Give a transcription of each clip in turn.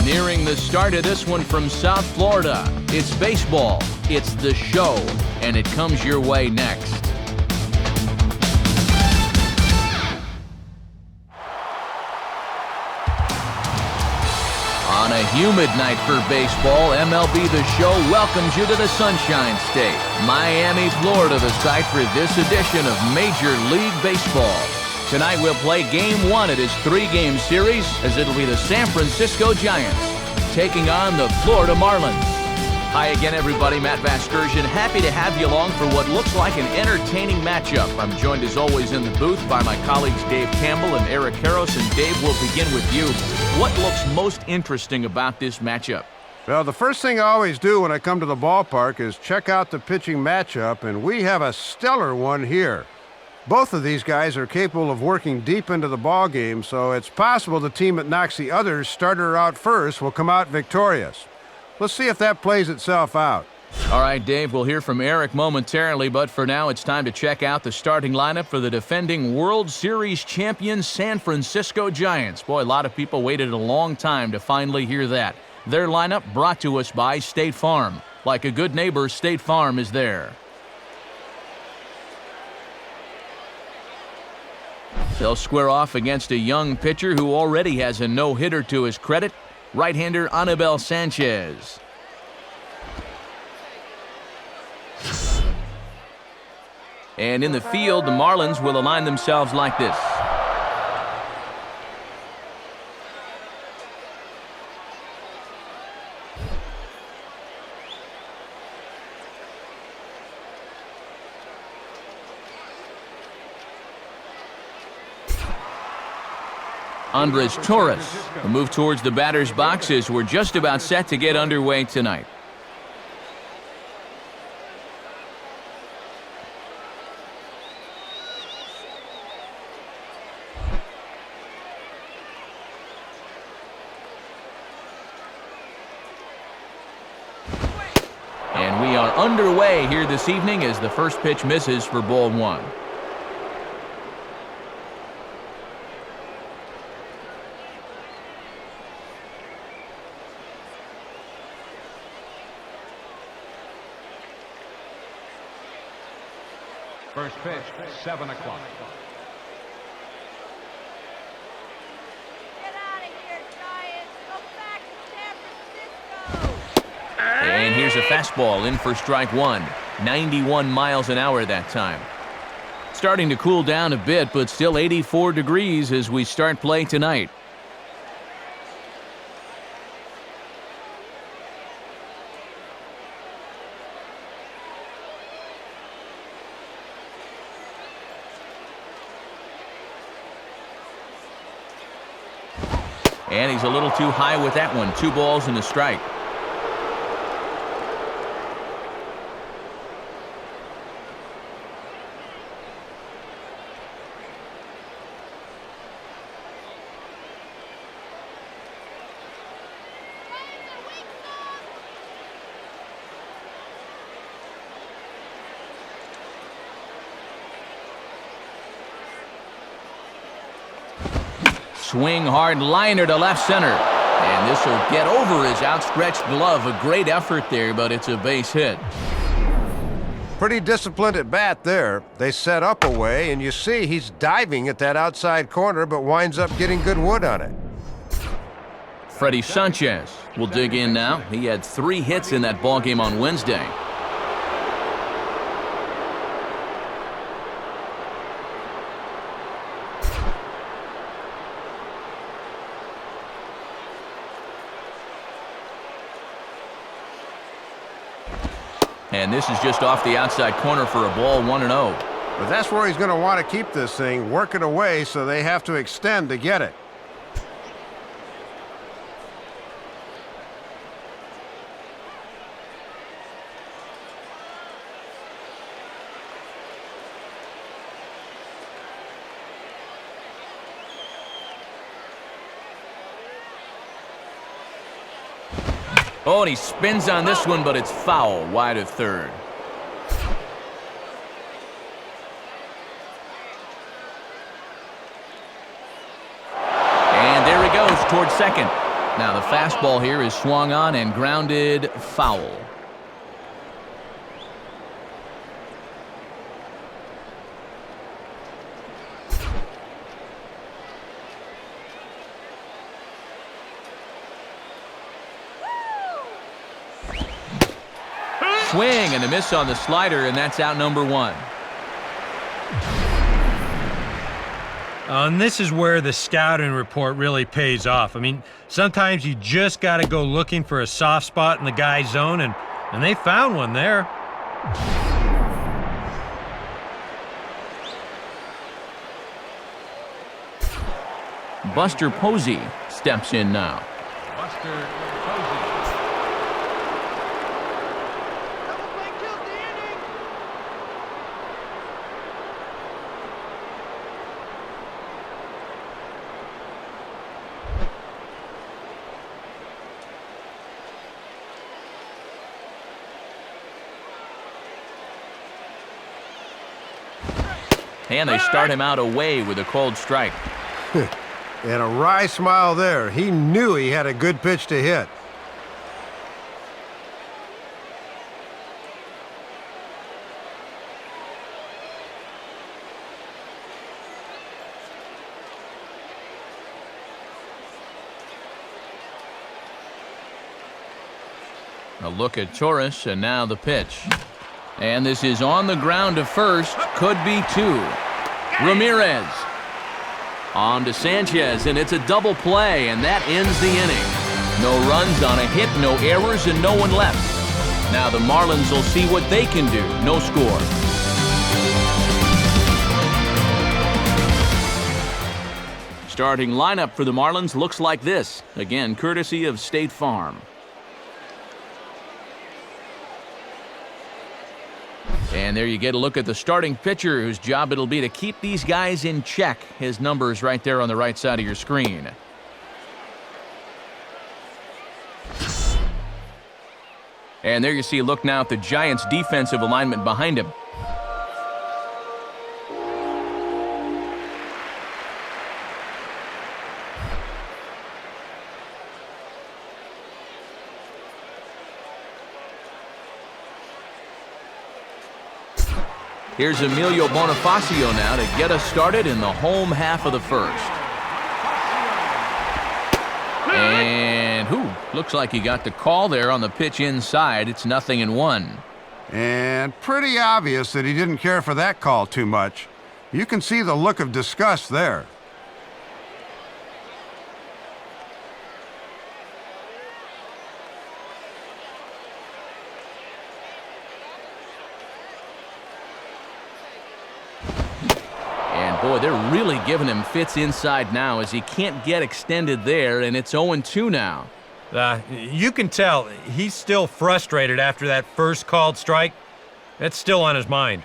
Nearing the start of this one from South Florida. It's baseball, it's the show, and it comes your way next. On a humid night for baseball, MLB The Show welcomes you to the Sunshine State, Miami, Florida, the site for this edition of Major League Baseball. Tonight we'll play Game 1 of this three-game series, as it'll be the San Francisco Giants taking on the Florida Marlins. Hi again, everybody. Matt Vasgersian, happy to have you along for what looks like an entertaining matchup. I'm joined, as always, in the booth by my colleagues Dave Campbell and Eric Karros. And Dave, we'll begin with you. What looks most interesting about this matchup? Well, the first thing I always do when I come to the ballpark is check out the pitching matchup, and we have a stellar one here. Both of these guys are capable of working deep into the ball game, so it's possible the team that knocks the other's starter out first will come out victorious. Let's see if that plays itself out. All right, Dave, we'll hear from Eric momentarily, but for now it's time to check out the starting lineup for the defending World Series champion San Francisco Giants. Boy, a lot of people waited a long time to finally hear that. Their lineup brought to us by State Farm. Like a good neighbor, State Farm is there. They'll square off against a young pitcher who already has a no-hitter to his credit, right-hander Anibal Sanchez. And in the field, the Marlins will align themselves like this. Andres Torres will move towards the batter's box as we're just about set to get underway tonight. And we are underway here this evening as the first pitch misses for ball one. First pitch, 7 o'clock. Get out of here, Giants. Go back to San Francisco. And here's a fastball in for strike one. 91 miles an hour that time. Starting to cool down a bit, but still 84 degrees as we start play tonight. And he's a little too high with that one. 2 balls and a strike. Swing hard liner to left center. And this will get over his outstretched glove. A great effort there, but it's a base hit. Pretty disciplined at bat there. They set up a way, and you see he's diving at that outside corner, but winds up getting good wood on it. Freddie Sanchez will dig in now. He had 3 hits in that ballgame on Wednesday. And this is just off the outside corner for a ball, 1-0. But that's where he's going to want to keep this thing, work it away, so they have to extend to get it. Oh, and he spins on this one, but it's foul, wide of third. And there he goes towards second. Now the fastball here is swung on and grounded foul. Swing and a miss on the slider, and that's out number one. And this is where the scouting report really pays off. I mean, sometimes you just got to go looking for a soft spot in the guy's zone, and they found one there. Buster Posey steps in now. Buster Posey. Double play kills the inning. And they start him out away with a cold strike. And a wry smile there. He knew he had a good pitch to hit. A look at Torres, and now the pitch. And this is on the ground to first. Could be two. Ramirez. On to Sanchez, and it's a double play, and that ends the inning. No runs on a hit, no errors, and no one left. Now the Marlins will see what they can do. No score. Starting lineup for the Marlins looks like this. Again, courtesy of State Farm. And there you get a look at the starting pitcher, whose job it'll be to keep these guys in check. His number's right there on the right side of your screen. And there you see a look now at the Giants' defensive alignment behind him. Here's Emilio Bonifacio now to get us started in the home half of the first. And looks like he got the call there on the pitch inside. It's 0-1. And pretty obvious that he didn't care for that call too much. You can see the look of disgust there. Boy, they're really giving him fits inside now as he can't get extended there, and it's 0-2 now. You can tell he's still frustrated after that first called strike. That's still on his mind.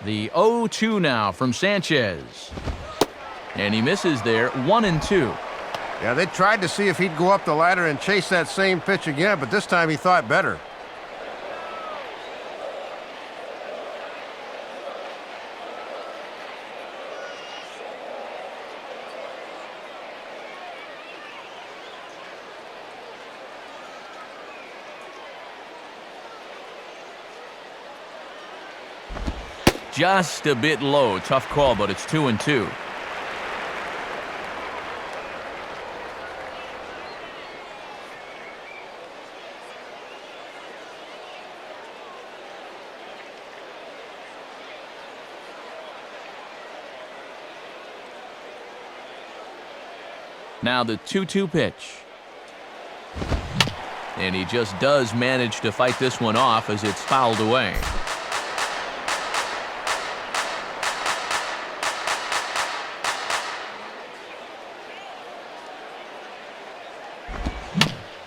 The 0-2 now from Sanchez. And he misses there, 1-2. Yeah, they tried to see if he'd go up the ladder and chase that same pitch again, but this time he thought better. Just a bit low. Tough call, but it's 2-2. Now the 2-2 pitch. And he just does manage to fight this one off as it's fouled away.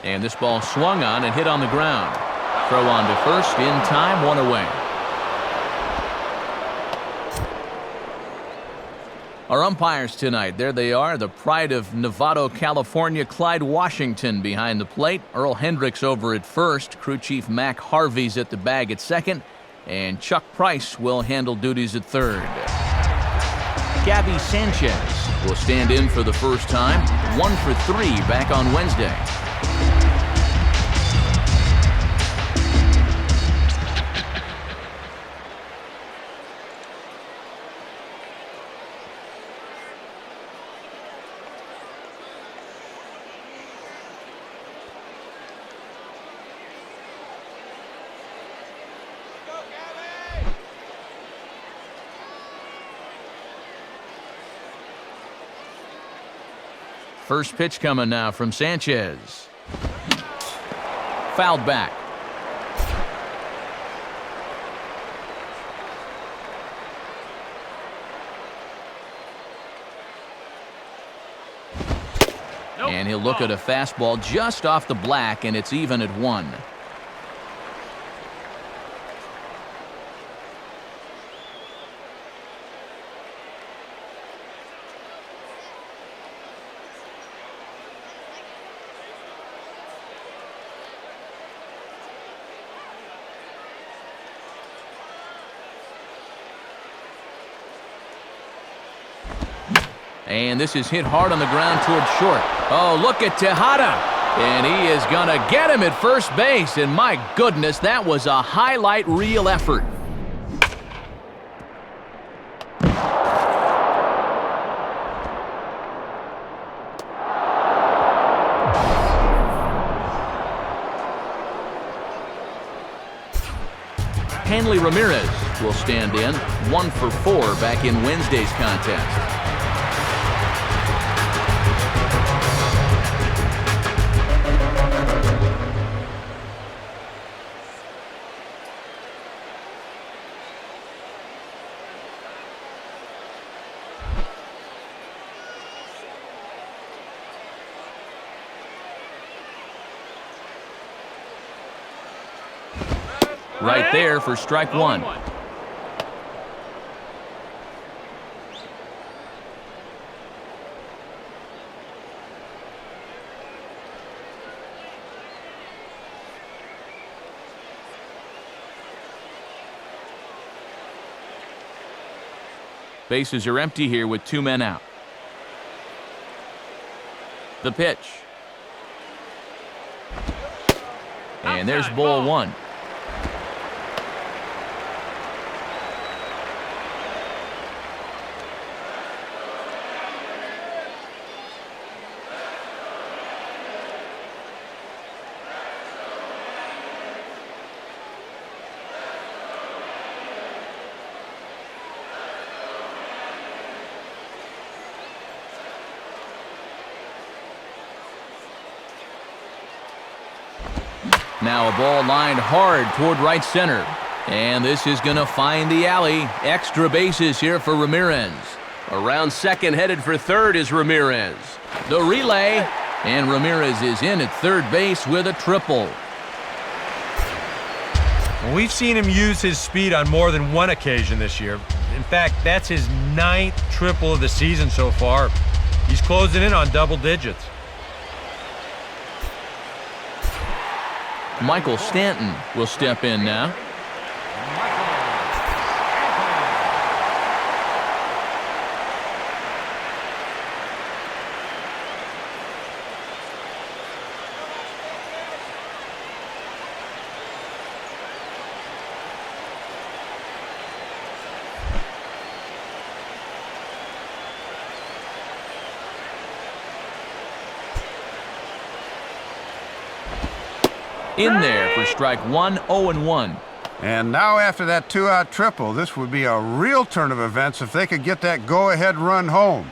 And this ball swung on and hit on the ground. Throw on to first in time, one away. Our umpires tonight, there they are, the pride of Novato, California, Clyde Washington behind the plate. Earl Hendricks over at first. Crew Chief Mac Harvey's at the bag at second. And Chuck Price will handle duties at third. Gabby Sanchez will stand in for the first time, 1 for 3 back on Wednesday. First pitch coming now from Sanchez. Fouled back. And he'll look at a fastball just off the black, and it's even at 1. And this is hit hard on the ground toward short. Oh, look at Tejada. And he is going to get him at first base. And my goodness, that was a highlight reel effort. Hanley Ramirez will stand in, 1 for 4 back in Wednesday's contest. Right there for strike 1. Bases are empty here with 2 men out. The pitch. And there's ball 1. Now a ball lined hard toward right center. And this is going to find the alley. Extra bases here for Ramirez. Around second, headed for third is Ramirez. The relay. And Ramirez is in at third base with a triple. Well, we've seen him use his speed on more than one occasion this year. In fact, that's his 9th triple of the season so far. He's closing in on double digits. Michael Stanton will step in now. In there for strike 1, 0-1. And now after that 2-out triple, this would be a real turn of events if they could get that go-ahead run home.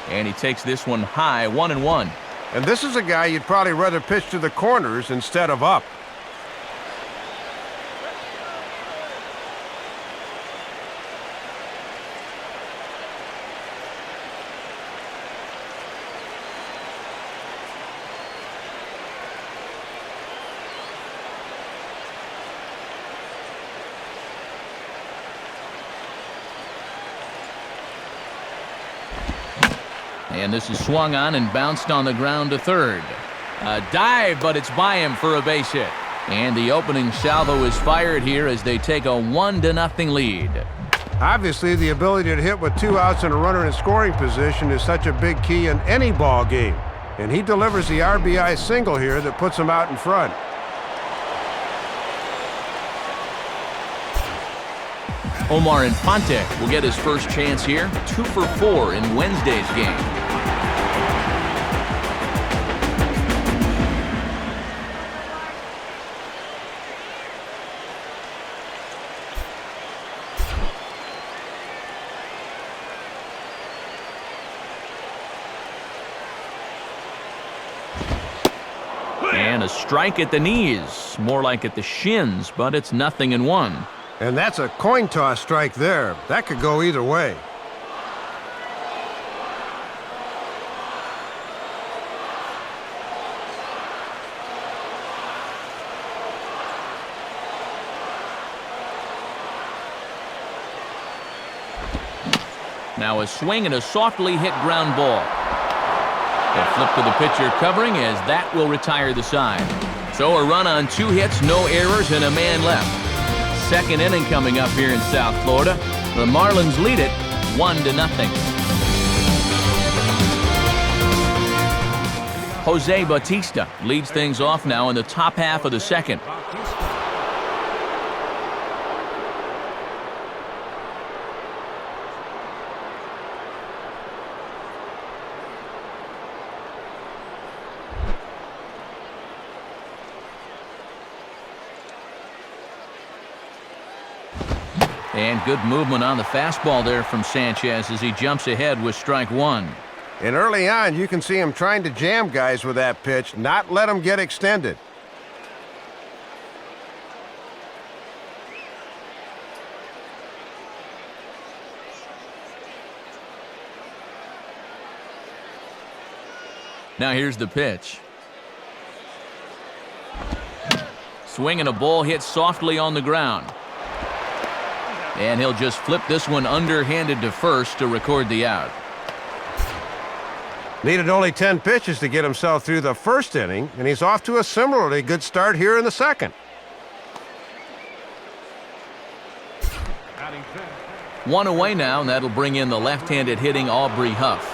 And he takes this one high, 1-1. And this is a guy you'd probably rather pitch to the corners instead of up. And this is swung on and bounced on the ground to third. A dive, but it's by him for a base hit. And the opening salvo is fired here as they take a 1-0 lead. Obviously, the ability to hit with 2 outs and a runner in scoring position is such a big key in any ball game. And he delivers the RBI single here that puts him out in front. Omar Infante will get his first chance here, 2 for 4 in Wednesday's game. And a strike at the knees, more like at the shins, but it's 0-1. And that's a coin toss strike there. That could go either way. Now a swing and a softly hit ground ball. A flip to the pitcher covering as that will retire the side. So a run on 2 hits, no errors, and a man left. Second inning coming up here in South Florida. The Marlins lead it 1-0. Jose Bautista leads things off now in the top half of the second. And good movement on the fastball there from Sanchez as he jumps ahead with strike 1. And early on, you can see him trying to jam guys with that pitch, not let them get extended. Now here's the pitch. Swinging a ball hit softly on the ground. And he'll just flip this one underhanded to first to record the out. Needed only 10 pitches to get himself through the first inning, and he's off to a similarly good start here in the second. One away now, and that'll bring in the left-handed hitting Aubrey Huff.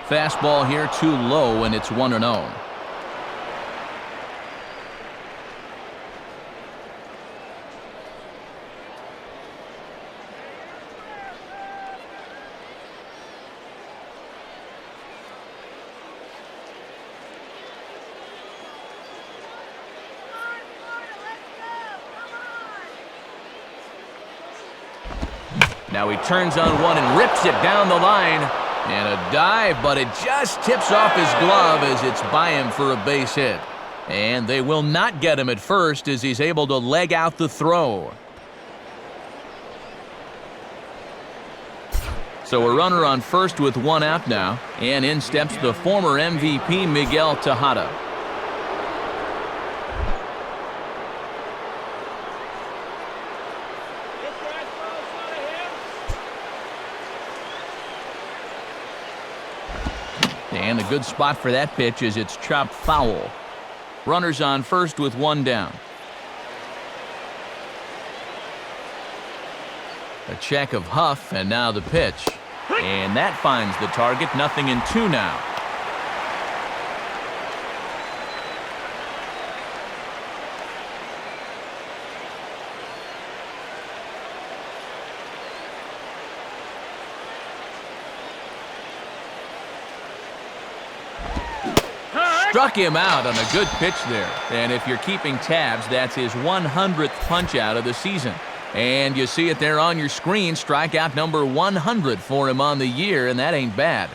Fastball here too low, and it's 1-0. Now he turns on one and rips it down the line. And a dive, but it just tips off his glove as it's by him for a base hit. And they will not get him at first as he's able to leg out the throw. So a runner on first with 1 out now. And in steps the former MVP Miguel Tejada. And a good spot for that pitch as it's chopped foul. Runners on first with 1 down. A check of Huff, and now the pitch. And that finds the target, 0-2 now. Struck him out on a good pitch there. And if you're keeping tabs, that's his 100th punch out of the season. And you see it there on your screen, strikeout number 100 for him on the year, and that ain't bad.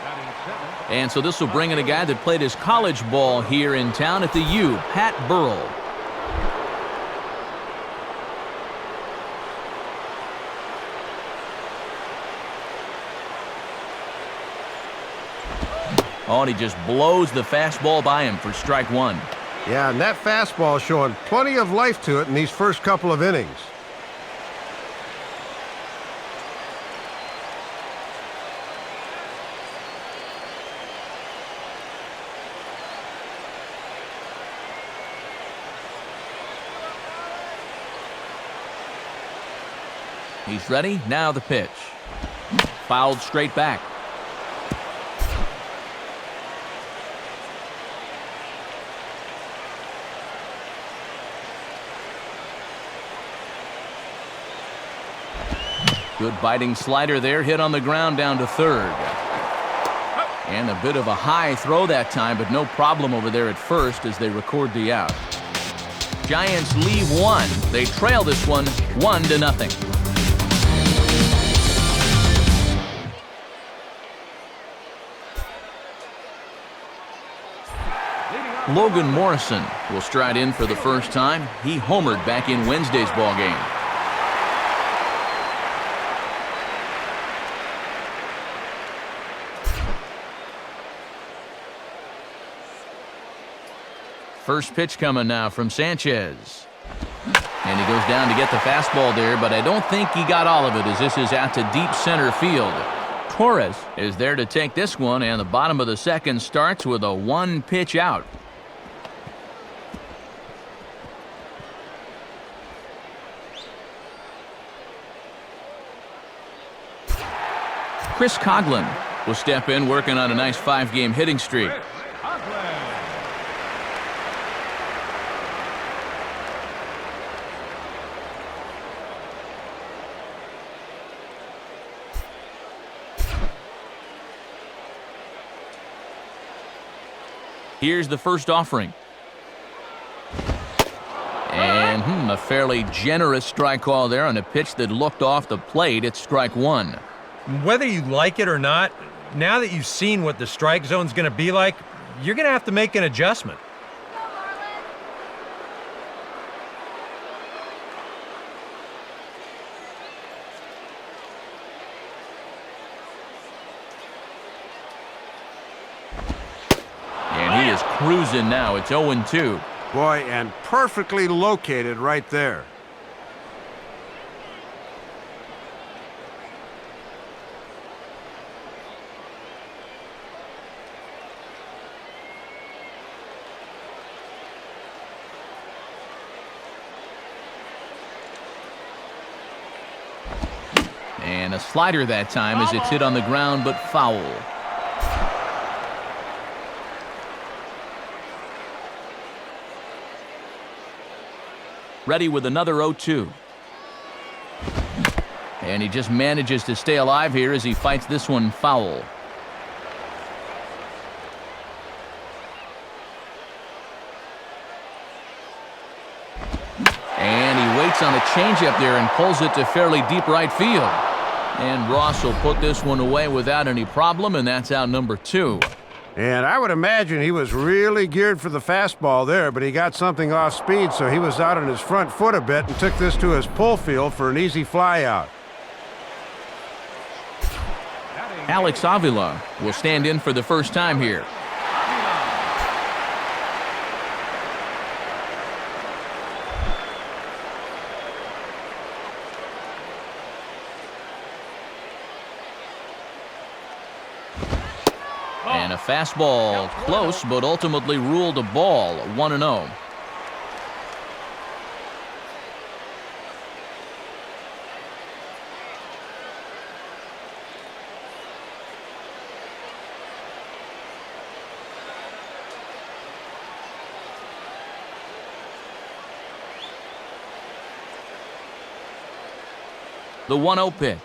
Batting 7, And so this will bring in a guy that played his college ball here in town at the U, Pat Burrell. Oh, and he just blows the fastball by him for strike one. Yeah, and that fastball showing plenty of life to it in these first couple of innings. He's ready. Now the pitch. Fouled straight back. Good biting slider there, hit on the ground down to third. And a bit of a high throw that time, but no problem over there at first as they record the out. Giants leave one. They trail this one 1-0. Logan Morrison will stride in for the first time. He homered back in Wednesday's ball game. First pitch coming now from Sanchez. And he goes down to get the fastball there, but I don't think he got all of it as this is out to deep center field. Torres is there to take this one, and the bottom of the second starts with a one-pitch out. Chris Coughlin will step in, working on a nice 5-game hitting streak. Here's the first offering. And a fairly generous strike call there on a pitch that looked off the plate. It's strike one. Whether you like it or not, now that you've seen what the strike zone's going to be like, you're going to have to make an adjustment. Go, Marlins. And he is cruising now. It's 0-2. Boy, and perfectly located right there. And a slider that time as it's hit on the ground, but foul. Ready with another 0-2. And he just manages to stay alive here as he fights this one foul. And he waits on a changeup there and pulls it to fairly deep right field. And Ross will put this one away without any problem, and that's out number 2. And I would imagine he was really geared for the fastball there, but he got something off speed, so he was out on his front foot a bit and took this to his pull field for an easy fly out. Alex Avila will stand in for the first time here. And a fastball close, but ultimately ruled a ball, 1-0. The 1-0 pitch.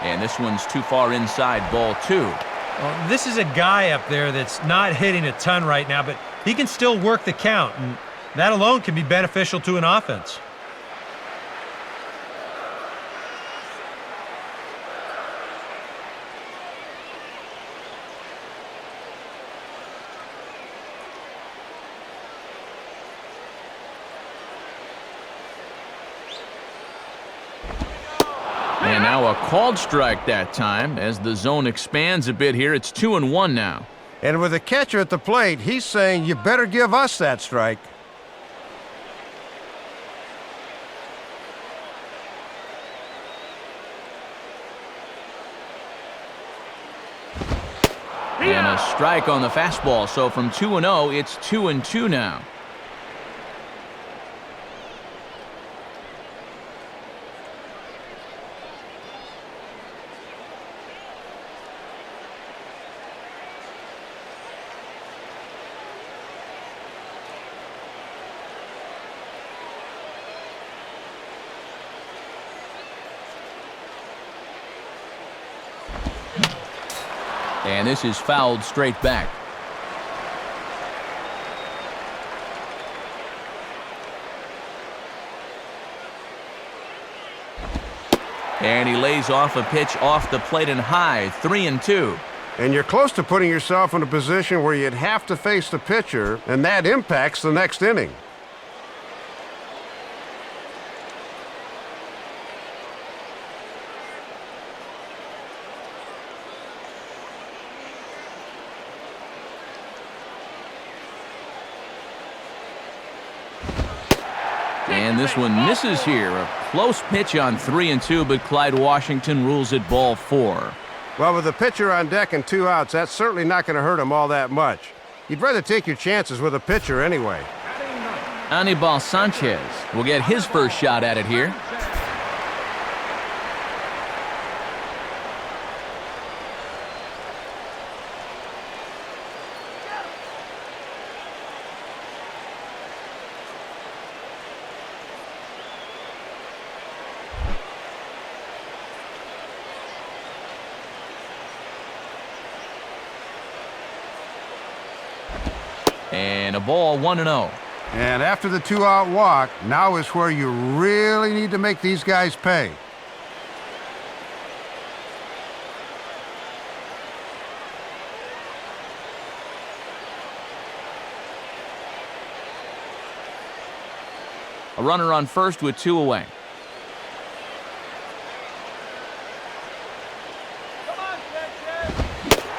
And this one's too far inside, ball 2. Well, this is a guy up there that's not hitting a ton right now, but he can still work the count, and that alone can be beneficial to an offense. Now a called strike that time. As the zone expands a bit here, it's 2-1 now. And with the catcher at the plate, he's saying, you better give us that strike. And a strike on the fastball. So from 2-0, it's 2-2 now. And this is fouled straight back. And he lays off a pitch off the plate and high, 3-2. And you're close to putting yourself in a position where you'd have to face the pitcher, and that impacts the next inning. And this one misses here. A close pitch on 3-2, but Clyde Washington rules it ball 4. Well, with the pitcher on deck and 2 outs, that's certainly not going to hurt him all that much. You'd rather take your chances with a pitcher anyway. Anibal Sanchez will get his first shot at it here. And a ball, 1-0. And after the 2-out walk, now is where you really need to make these guys pay. A runner on first with 2 away.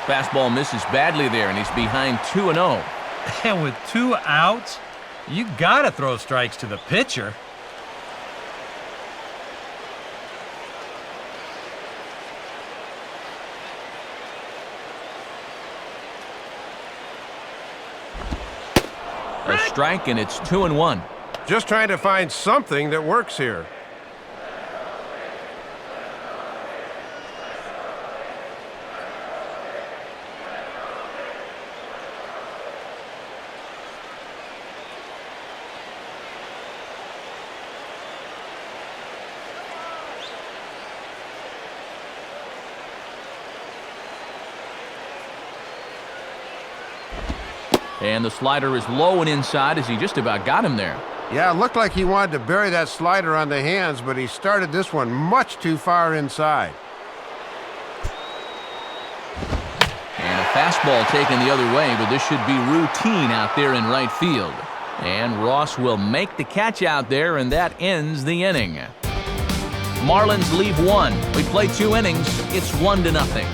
Fastball misses badly there, and he's behind 2-0. And with 2 outs, you got to throw strikes to the pitcher. A strike, and it's 2-1. Just trying to find something that works here. And the slider is low and inside as he just about got him there. Yeah, it looked like he wanted to bury that slider on the hands, but he started this one much too far inside. And a fastball taken the other way, but this should be routine out there in right field. And Ross will make the catch out there, and that ends the inning. Marlins leave 1. We play 2 innings. It's 1-0.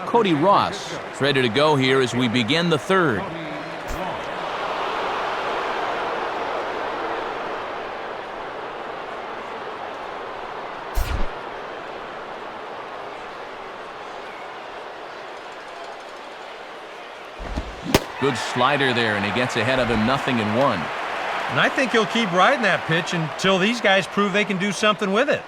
Cody Ross is ready to go here as we begin the 3rd. Good slider there, and he gets ahead of him 0-1. And I think he'll keep riding that pitch until these guys prove they can do something with it.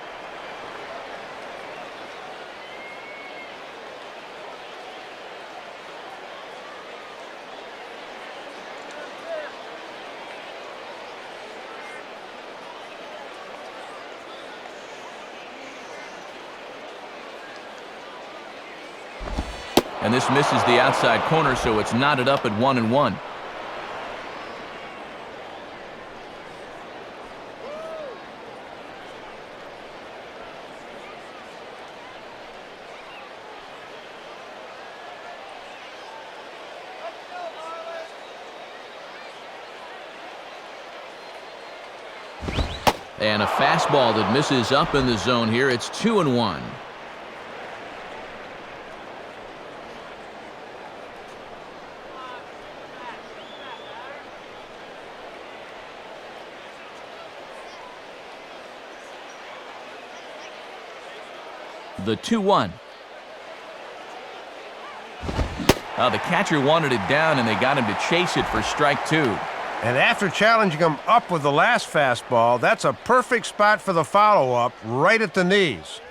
And this misses the outside corner, so it's knotted up at 1-1. And a fastball that misses up in the zone here. It's 2-1. The 2-1. The catcher wanted it down, and they got him to chase it for strike 2. And after challenging him up with the last fastball, that's a perfect spot for the follow-up, right at the knees.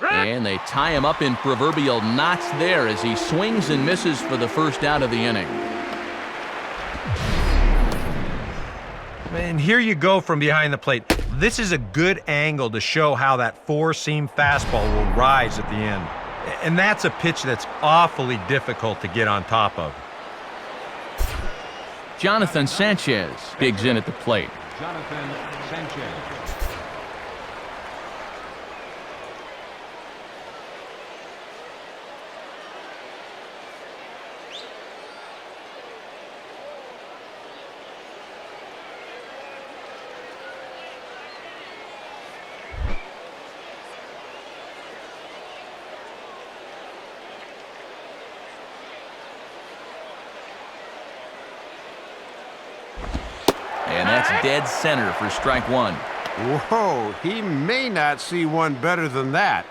And they tie him up in proverbial knots there as he swings and misses for the first out of the inning. And here you go from behind the plate. This is a good angle to show how that four-seam fastball will rise at the end. And that's a pitch that's awfully difficult to get on top of. Jonathan Sanchez digs in at the plate. Jonathan Sanchez. And that's dead center for strike 1. Whoa, he may not see one better than that.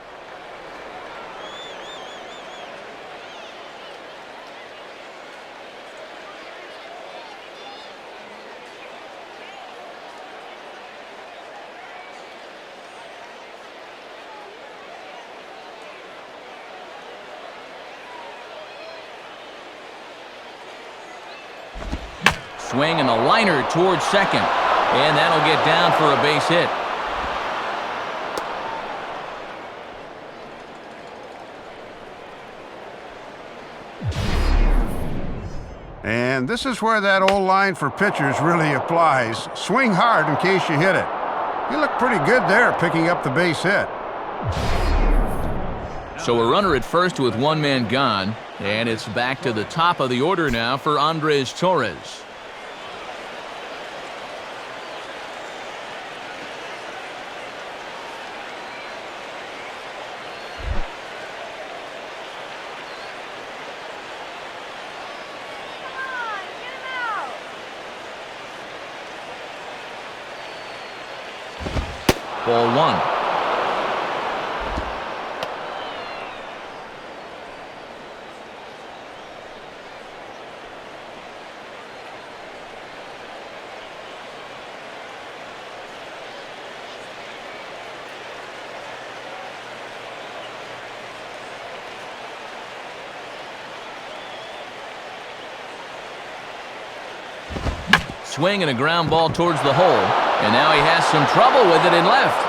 Swing and a liner towards second. And that'll get down for a base hit. And this is where that old line for pitchers really applies. Swing hard in case you hit it. He looked pretty good there picking up the base hit. So a runner at first with one man gone. And it's back to the top of the order now for Andres Torres. Ball 1. Swing and a ground ball towards the hole. And now he has some trouble with it in left.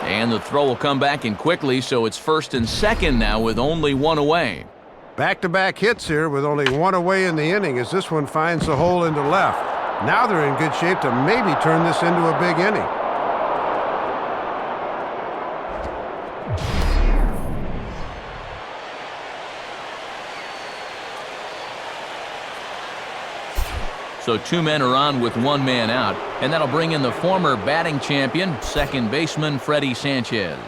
And the throw will come back in quickly, so it's first and second now with only one away. Back-to-back hits here with only one away in the inning as this one finds the hole into left. Now they're in good shape to maybe turn this into a big inning. So two men are on with one man out, and that'll bring in the former batting champion, second baseman Freddie Sanchez.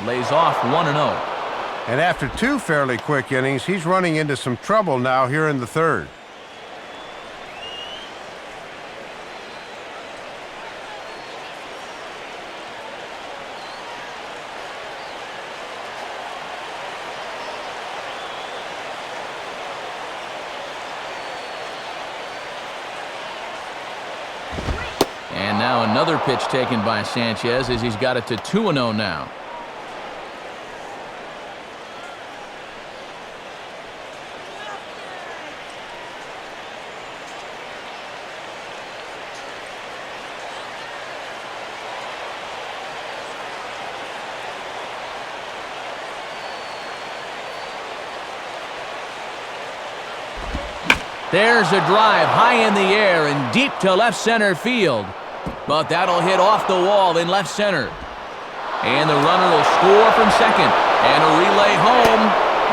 Lays off 1-0. And after two fairly quick innings, he's running into some trouble now here in the third. And now another pitch taken by Sanchez as he's got it to 2-0 now. There's a drive high in the air and deep to left center field. But that'll hit off the wall in left center. And the runner will score from second. And a relay home.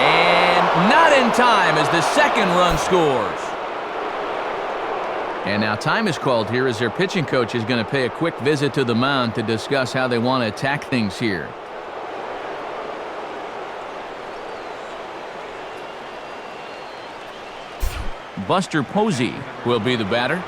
And not in time as the second run scores. And now time is called here as their pitching coach is going to pay a quick visit to the mound to discuss how they want to attack things here. Buster Posey will be the batter.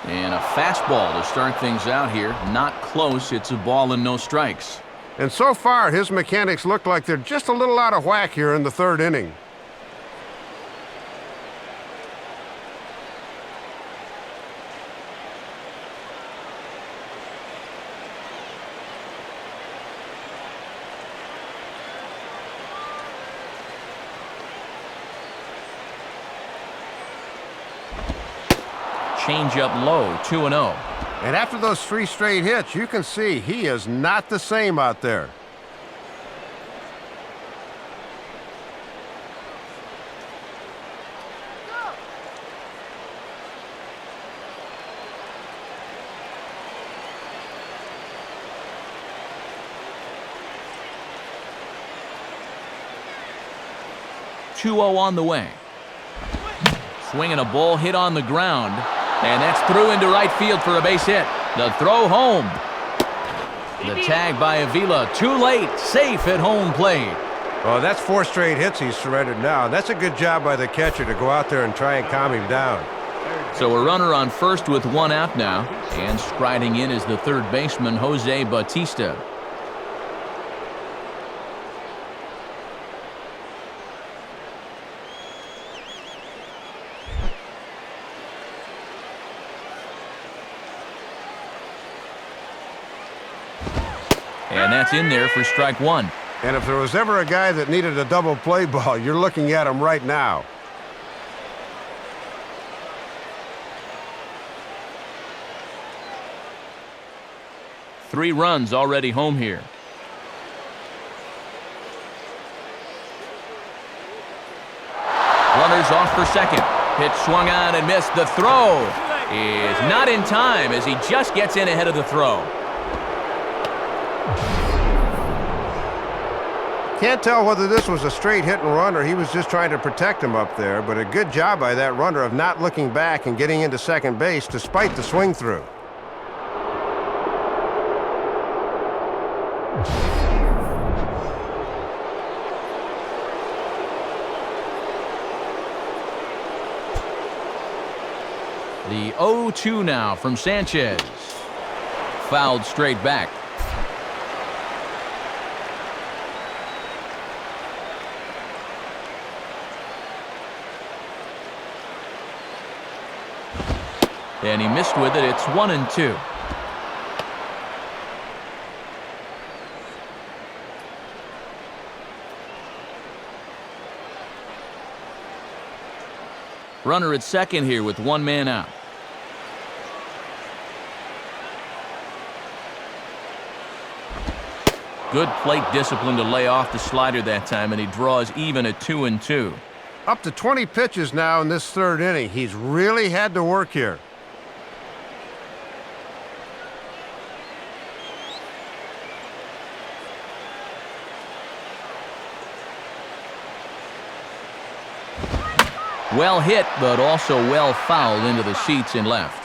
And a fastball to start things out here. Not close. It's a ball and no strikes. And so far, his mechanics look like they're just a little out of whack here in the third inning. Change up low, 2-0. And after those 3 straight hits, you can see he is not the same out there. Two 2-0 on the way. Swinging a ball hit on the ground. And that's through into right field for a base hit. The throw home. The tag by Avila. Too late. Safe at home plate. Well, that's 4 straight hits he's surrendered now. That's a good job by the catcher to go out there and try and calm him down. So a runner on first with 1 out now. And striding in is the third baseman, Jose Bautista. And that's in there for strike 1. And if there was ever a guy that needed a double play ball, you're looking at him right now. Three runs already home here. Runners off for second. Pitch swung on and missed. The throw is not in time as he just gets in ahead of the throw. Can't tell whether this was a straight hit and run or he was just trying to protect him up there, but a good job by that runner of not looking back and getting into second base despite the swing through. The 0-2 now from Sanchez. Fouled straight back. And he missed with it. It's 1-2. Runner at second here with 1 man out. Good plate discipline to lay off the slider that time, and he draws even at 2-2. Up to 20 pitches now in this third inning. He's really had to work here. Well hit, but also well fouled into the seats in left.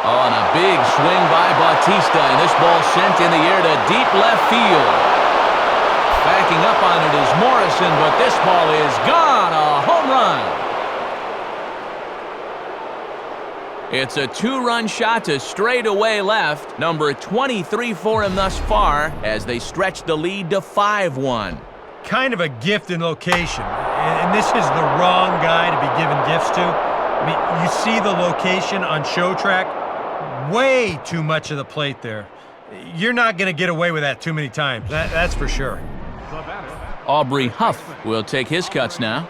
Oh, and a big swing by Bautista, and this ball sent in the air to deep left field. Backing up on it is Morrison, but this ball is gone. A home run. It's a 2-run shot to straightaway left. Number 23 for him thus far as they stretch the lead to 5-1. kind of a gift in location, and this is the wrong guy to be giving gifts to. I mean, you see the location on show track, way too much of the plate there. You're not going to get away with that too many times, that's for sure. Aubrey Huff will take his cuts now.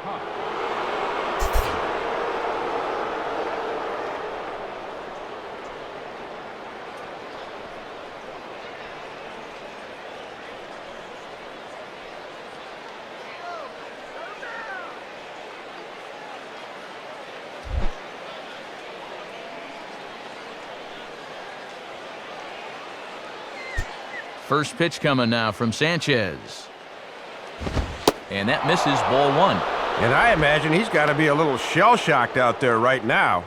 First pitch coming now from Sanchez. And that misses, ball one. And I imagine he's got to be a little shell-shocked out there right now.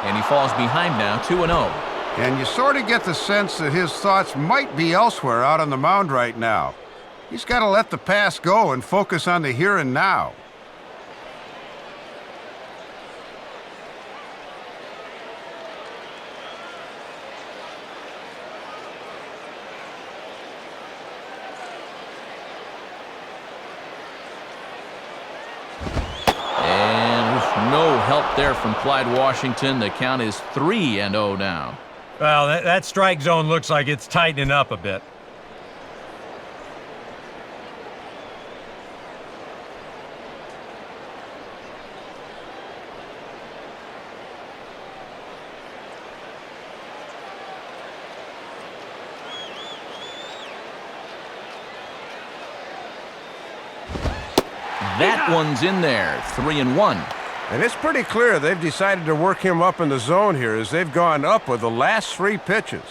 And he falls behind now, 2-0. And you sort of get the sense that his thoughts might be elsewhere out on the mound right now. He's got to let the past go and focus on the here and now. No help there from Clyde Washington. The count is 3-0 now. Well, that strike zone looks like it's tightening up a bit. That one's in there, 3-1. And it's pretty clear they've decided to work him up in the zone here as they've gone up with the last 3 pitches.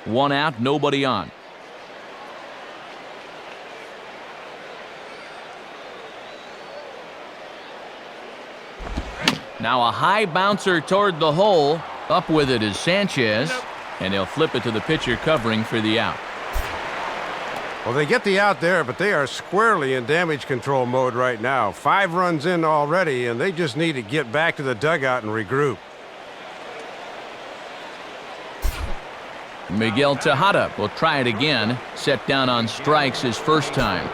One out, nobody on. Now a high bouncer toward the hole. Up with it is Sanchez. And he'll flip it to the pitcher covering for the out. Well, they get the out there, but they are squarely in damage control mode right now. 5 runs in already, and they just need to get back to the dugout and regroup. Miguel Tejada will try it again. Set down on strikes his first time.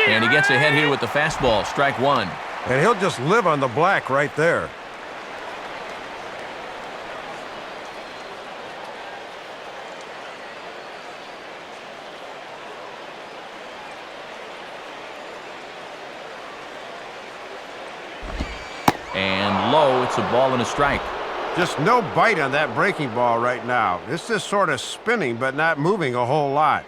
And he gets ahead here with the fastball, strike one. And he'll just live on the black right there. And low, it's a ball and a strike. Just no bite on that breaking ball right now. It's just sort of spinning but not moving a whole lot.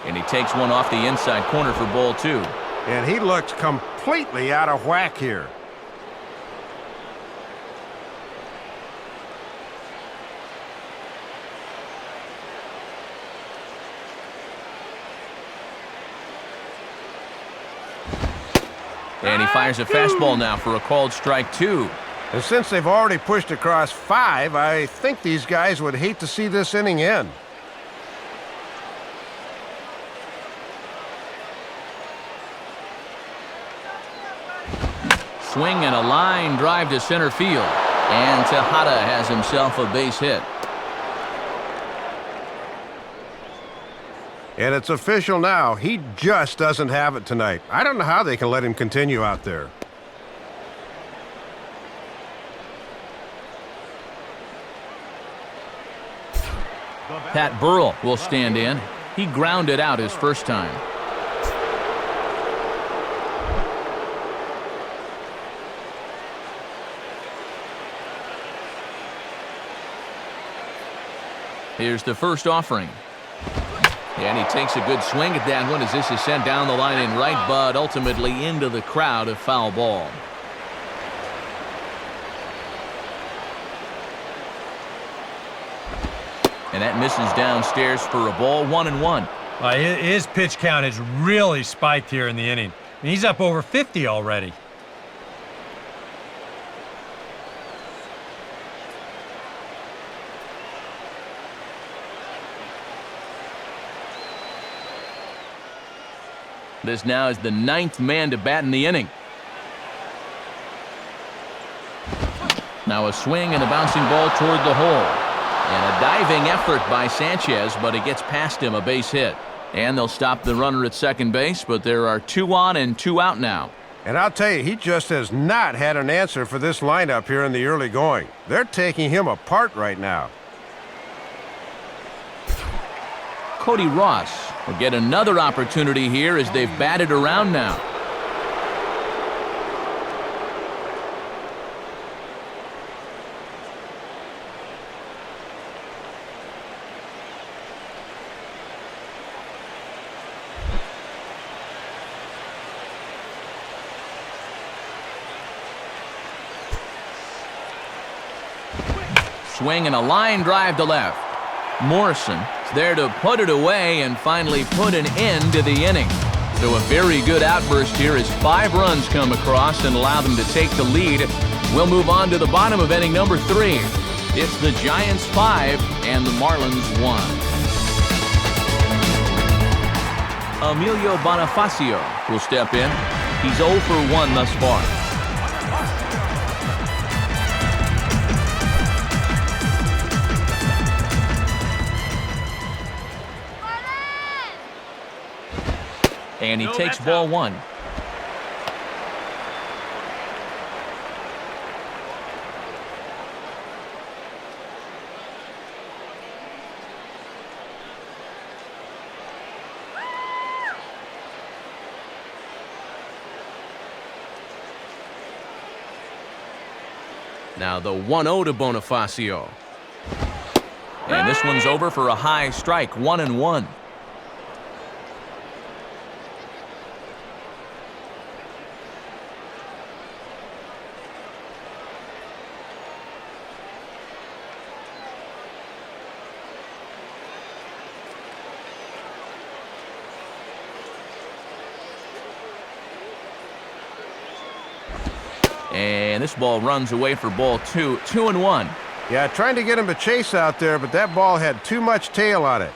And he takes one off the inside corner for ball 2. And he looks completely out of whack here. And he fires a fastball now for a called strike 2. And since they've already pushed across 5, I think these guys would hate to see this inning end. Swing and a line drive to center field. And Tejada has himself a base hit. And it's official now. He just doesn't have it tonight. I don't know how they can let him continue out there. Pat Burrell will stand in. He grounded out his first time. Here's the first offering. And he takes a good swing at that one as this is sent down the line in right, but ultimately into the crowd, a foul ball. And that misses downstairs for a ball, 1-1. His pitch count has really spiked here in the inning. He's up over 50 already. This now is the 9th man to bat in the inning. Now a swing and a bouncing ball toward the hole. And a diving effort by Sanchez, but it gets past him, a base hit. And they'll stop the runner at second base, but there are 2 on and 2 out now. And I'll tell you, he just has not had an answer for this lineup here in the early going. They're taking him apart right now. Cody Ross will get another opportunity here as they've batted around now. Swing and a line drive to left. Morrison is there to put it away and finally put an end to the inning. So a very good outburst here as 5 runs come across and allow them to take the lead. We'll move on to the bottom of inning number 3. It's the Giants 5 and the Marlins 1. Emilio Bonifacio will step in. He's 0 for 1 thus far. And he takes ball 1. Now the 1-0 to Bonifacio. And this one's over for a high strike, 1-1. And this ball runs away for ball 2, 2-1. Yeah, trying to get him to chase out there, but that ball had too much tail on it.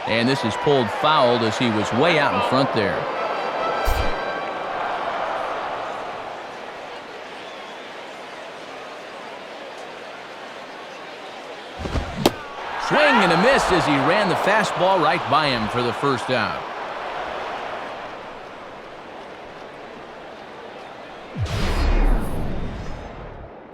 And this is pulled foul as he was way out in front there. Swing and a miss as he ran the fastball right by him for the first out.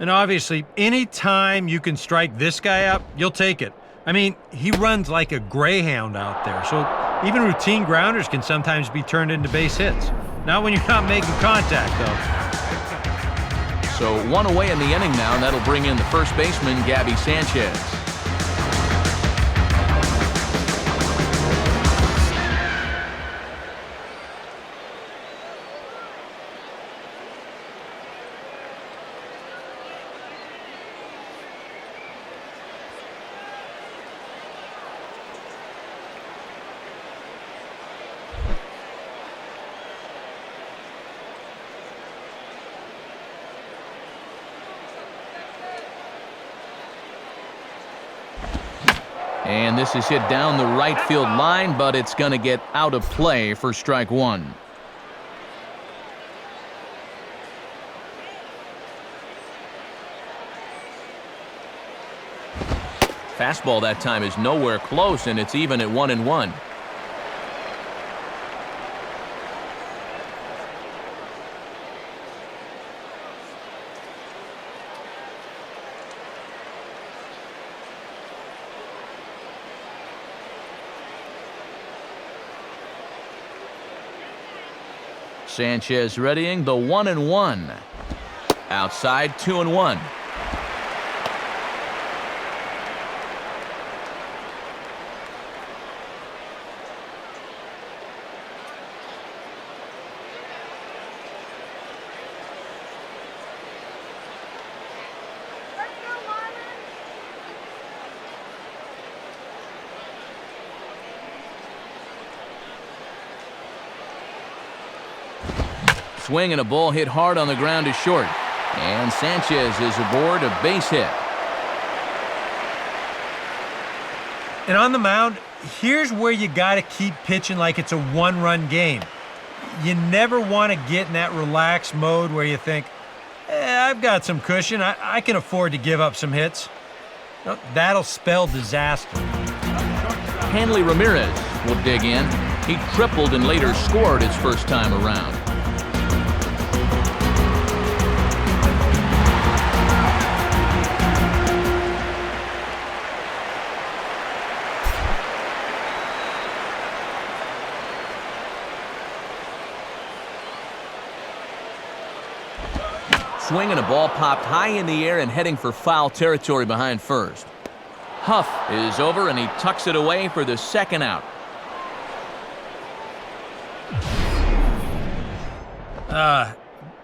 And obviously, any time you can strike this guy up, you'll take it. I mean, he runs like a greyhound out there, so even routine grounders can sometimes be turned into base hits. Not when you're not making contact, though. So 1 away in the inning now, and that'll bring in the first baseman, Gabby Sanchez. And this is hit down the right field line, but it's going to get out of play for strike 1. Fastball that time is nowhere close, and it's even at 1-1. Sanchez readying the 1-1. Outside 2-1. Let's go, Marlins! Swing and a ball hit hard on the ground to short. And Sanchez is aboard a base hit. And on the mound, here's where you got to keep pitching like it's a one-run game. You never want to get in that relaxed mode where you think, I've got some cushion. I can afford to give up some hits. No, that'll spell disaster. Hanley Ramirez will dig in. He tripled and later scored his first time around. Swing and a ball popped high in the air and heading for foul territory behind first. Huff is over and he tucks it away for the second out.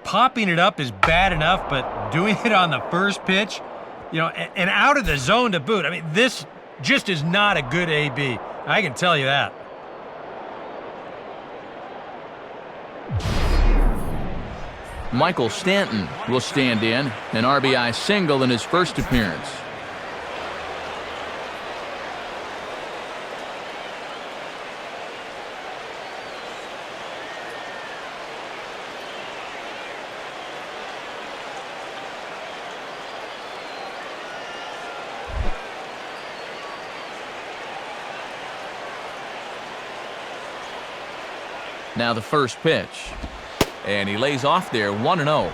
Popping it up is bad enough, but doing it on the first pitch, and out of the zone to boot. I mean, this just is not a good AB. I can tell you that. Michael Stanton will stand in, an RBI single in his first appearance. Now the first pitch. And he lays off there 1-0.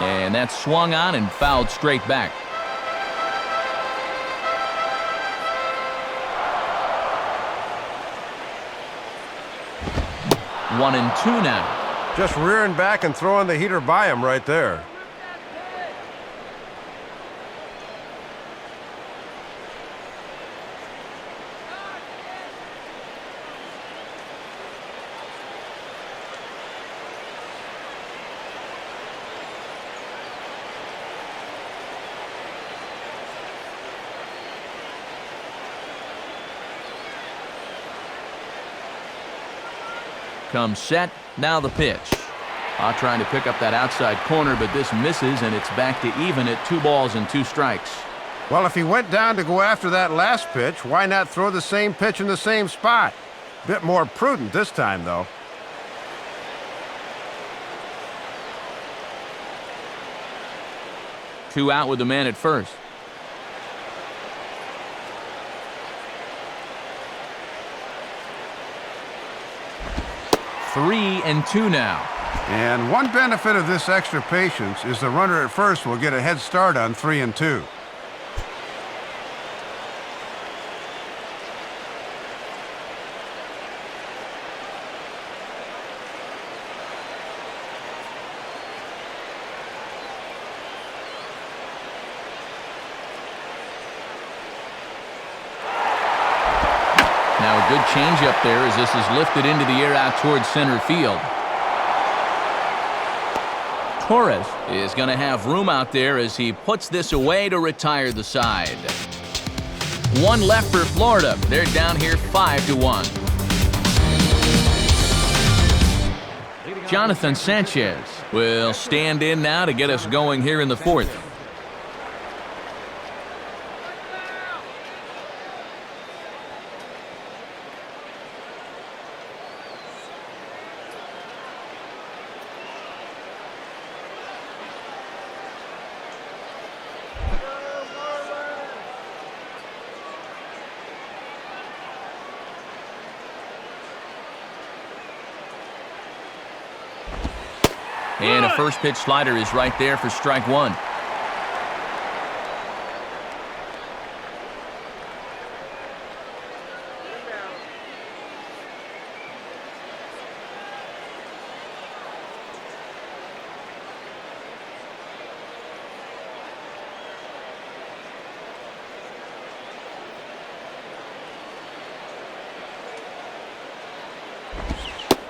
And that's swung on and fouled straight back. One and two now. Just rearing back and throwing the heater by him right there. Comes set, now the pitch. Trying to pick up that outside corner, but this misses, and it's back to even at 2 balls and 2 strikes. Well, if he went down to go after that last pitch, why not throw the same pitch in the same spot? Bit more prudent this time, though. Two out with the man at first. Three and two now. And one benefit of this extra patience is the runner at first will get a head start on 3 and 2. Now a good changeup there as this is lifted into the air out towards center field. Torres is going to have room out there as he puts this away to retire the side. One left for Florida. They're down here 5-1. Jonathan Sanchez will stand in now to get us going here in the fourth. And a first pitch slider is right there for strike one.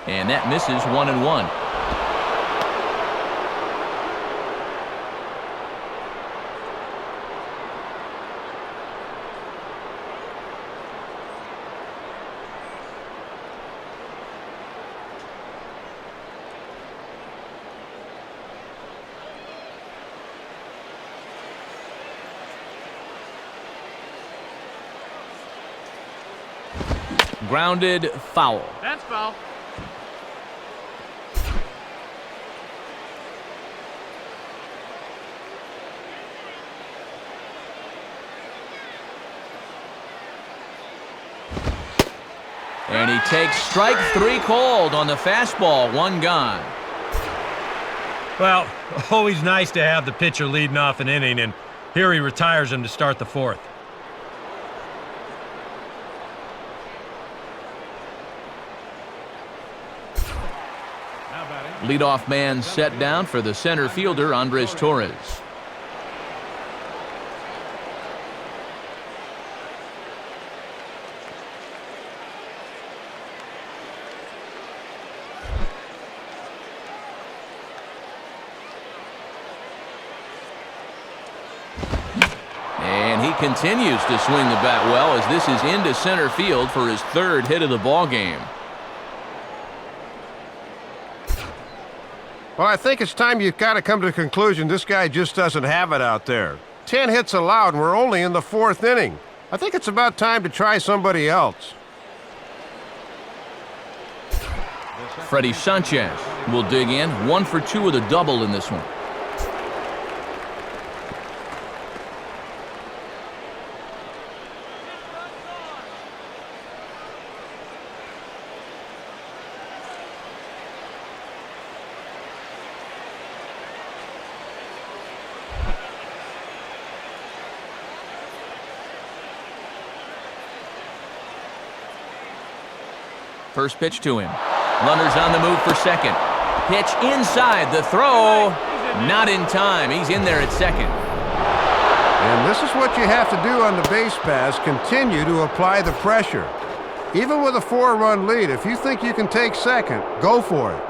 And that misses 1-1. Grounded foul. That's foul. And he takes strike three called on the fastball. One gone. Well, always nice to have the pitcher leading off an inning, and here he retires him to start the fourth. Leadoff man set down for the center fielder, Andres Torres. And he continues to swing the bat well as this is into center field for his third hit of the ball game. Well, I think it's time you've got to come to the conclusion this guy just doesn't have it out there. 10 hits allowed, and we're only in the fourth inning. I think it's about time to try somebody else. Freddie Sanchez will dig in. 1 for 2 with a double in this one. First pitch to him. Runners on the move for second. Pitch inside. The throw. Not in time. He's in there at second. And this is what you have to do on the base pass. Continue to apply the pressure. Even with a 4-run lead, if you think you can take second, go for it.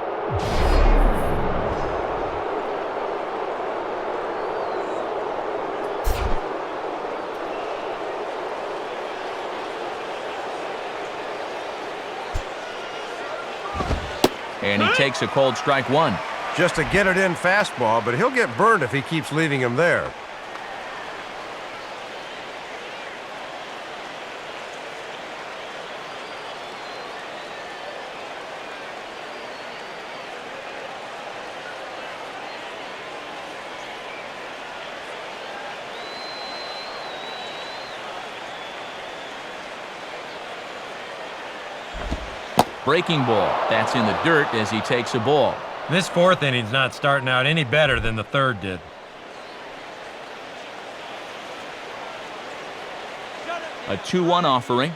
And he takes a cold strike one. Just a get-it-in fastball, but he'll get burned if he keeps leaving him there. Breaking ball. That's in the dirt as he takes a ball. This fourth inning's not starting out any better than the third did. A 2-1 offering.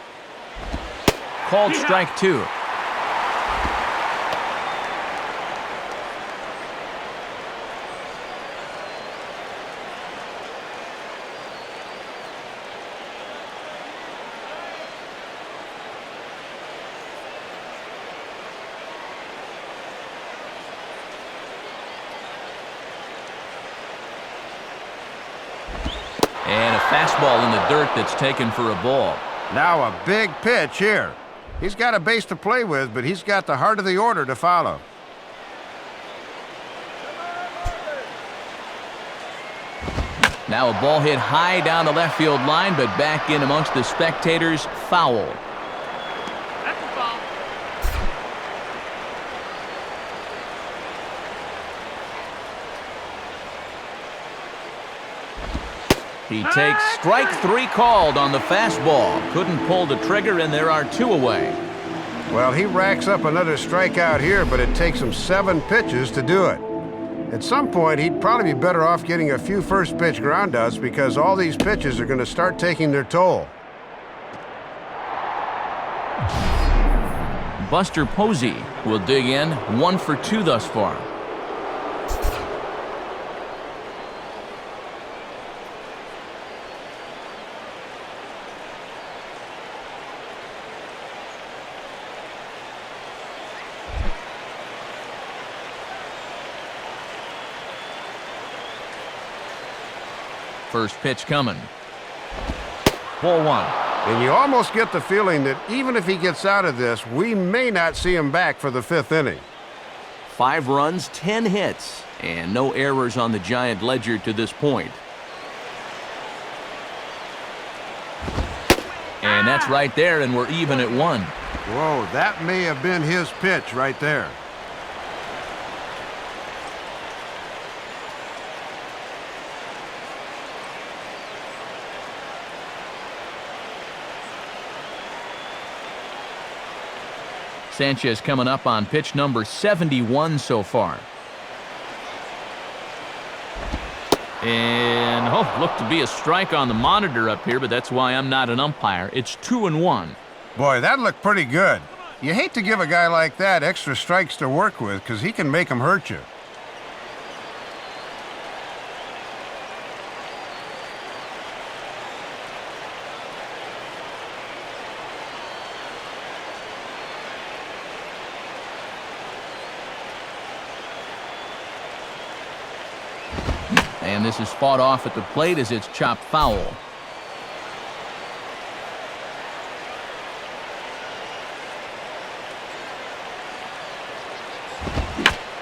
Called strike two. And a fastball in the dirt that's taken for a ball. Now a big pitch here. He's got a base to play with, but he's got the heart of the order to follow. Now a ball hit high down the left field line, but back in amongst the spectators. Foul. That's a foul. He takes strike three called on the fastball. Couldn't pull the trigger, and there are two away. Well, he racks up another strikeout here, but it takes him 7 pitches to do it. At some point, he'd probably be better off getting a few first pitch groundouts because all these pitches are going to start taking their toll. Buster Posey will dig in, 1 for 2 thus far. First pitch coming. Ball 1. And you almost get the feeling that even if he gets out of this, we may not see him back for the 5th inning. 5 runs, 10 hits, and no errors on the Giant ledger to this point. And that's right there, and we're even at 1. Whoa, that may have been his pitch right there. Sanchez coming up on pitch number 71 so far. And, looked to be a strike on the monitor up here, but that's why I'm not an umpire. It's 2-1. Boy, that looked pretty good. You hate to give a guy like that extra strikes to work with because he can make them hurt you. And this is fought off at the plate as it's chopped foul.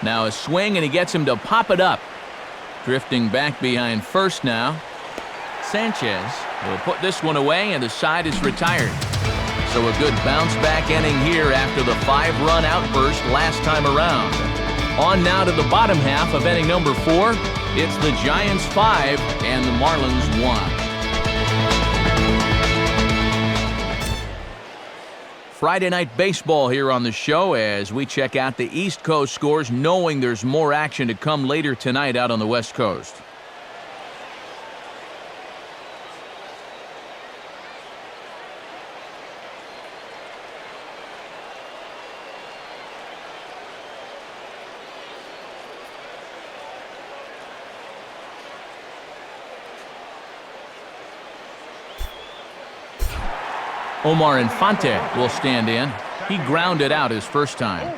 Now a swing, and he gets him to pop it up. Drifting back behind first now. Sanchez will put this one away, and the side is retired. So a good bounce-back inning here after the 5-run outburst last time around. On now to the bottom half of inning number 4. It's the Giants 5 and the Marlins 1. Friday night baseball here on the show as we check out the East Coast scores, knowing there's more action to come later tonight out on the West Coast. Omar Infante will stand in. He grounded out his first time.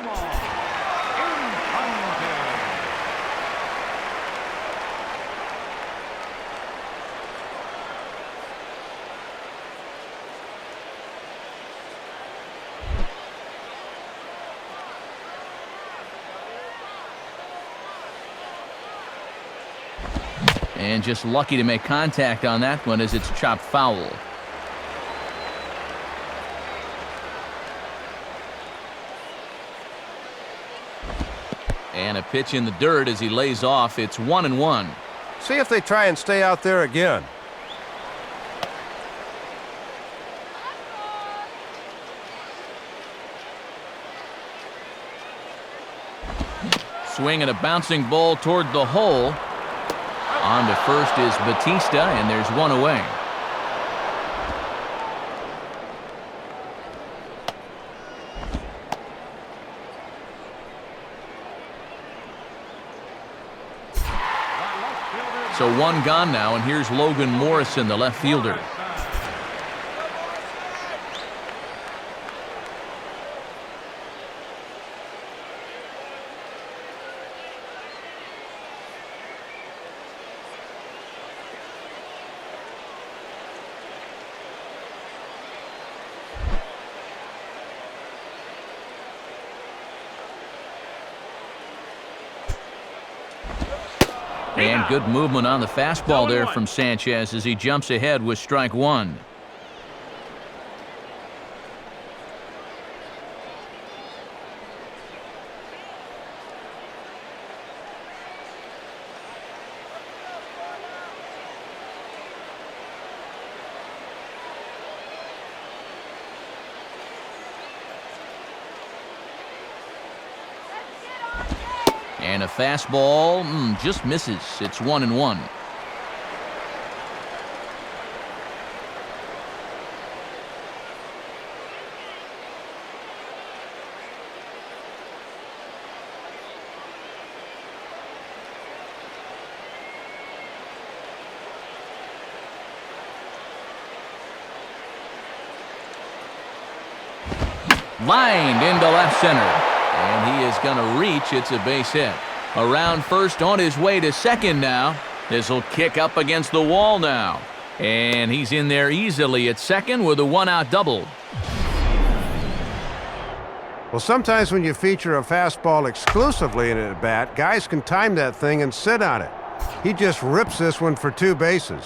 And just lucky to make contact on that one as it's chopped foul. And a pitch in the dirt as he lays off. It's 1-1. See if they try and stay out there again. Swing and a bouncing ball toward the hole. On to first is Batista, and there's one away. So one gone now, and here's Logan Morrison, the left fielder. And good movement on the fastball there from Sanchez as he jumps ahead with strike 1. And a fastball just misses. It's 1-1. Lined into left center. And he is going to reach. It's a base hit. Around first, on his way to second now. This will kick up against the wall now. And he's in there easily at second with a one-out double. Well, sometimes when you feature a fastball exclusively in an at-bat, guys can time that thing and sit on it. He just rips this one for 2 bases.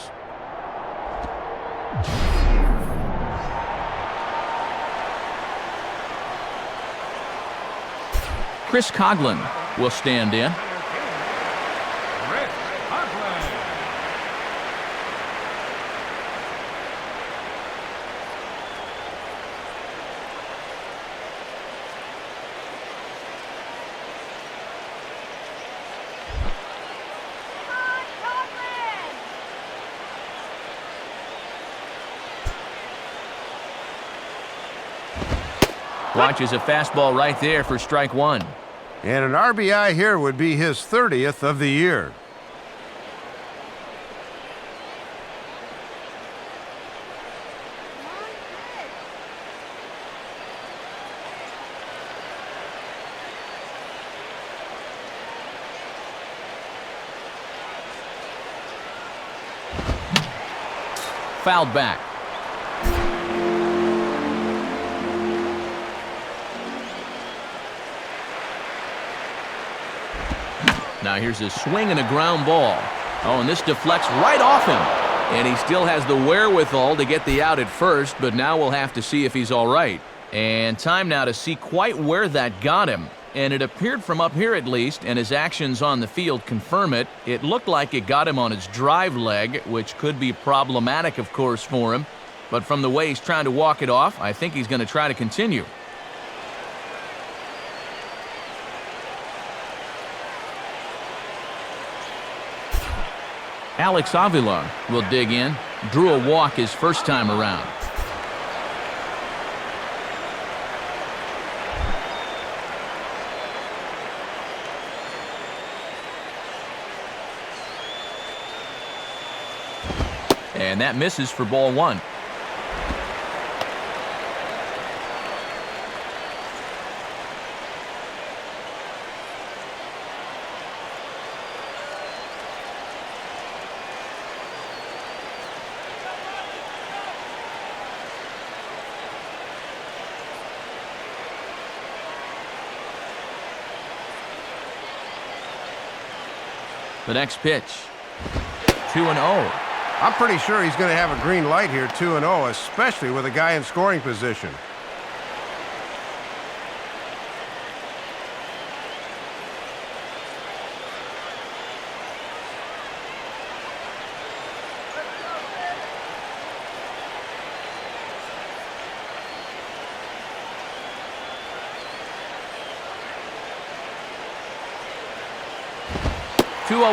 Chris Coughlin will stand in. Chris Coughlin. Watches a fastball right there for strike one. And an RBI here would be his 30th of the year. Fouled back. Now here's a swing and a ground ball. Oh, and this deflects right off him. And he still has the wherewithal to get the out at first, but now we'll have to see if he's all right. And time now to see quite where that got him. And it appeared from up here at least, and his actions on the field confirm it. It looked like it got him on his drive leg, which could be problematic, of course, for him. But from the way he's trying to walk it off, I think he's going to try to continue. Alex Avila will dig in. Drew a walk his first time around. And that misses for ball one. The next pitch, 2-0. I'm pretty sure he's going to have a green light here, 2-0, especially with a guy in scoring position.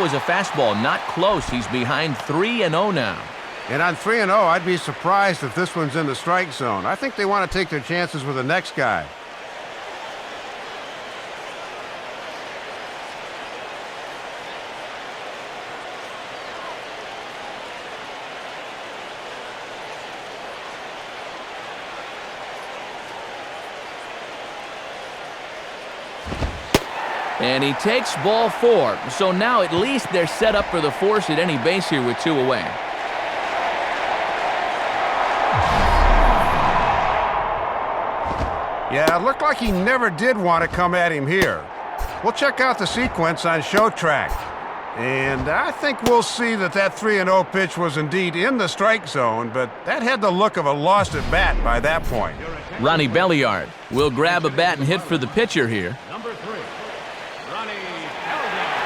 Is a fastball, not close. He's behind 3-0 now. And on 3-0, I'd be surprised if this one's in the strike zone. I think they want to take their chances with the next guy. And he takes ball 4. So now at least they're set up for the force at any base here with 2 away. Yeah, it looked like he never did want to come at him here. We'll check out the sequence on Show Track. And I think we'll see that 3-0 pitch was indeed in the strike zone, but that had the look of a lost at bat by that point. Ronnie Belliard will grab a bat and hit for the pitcher here. Number 3, Ronnie Belliard.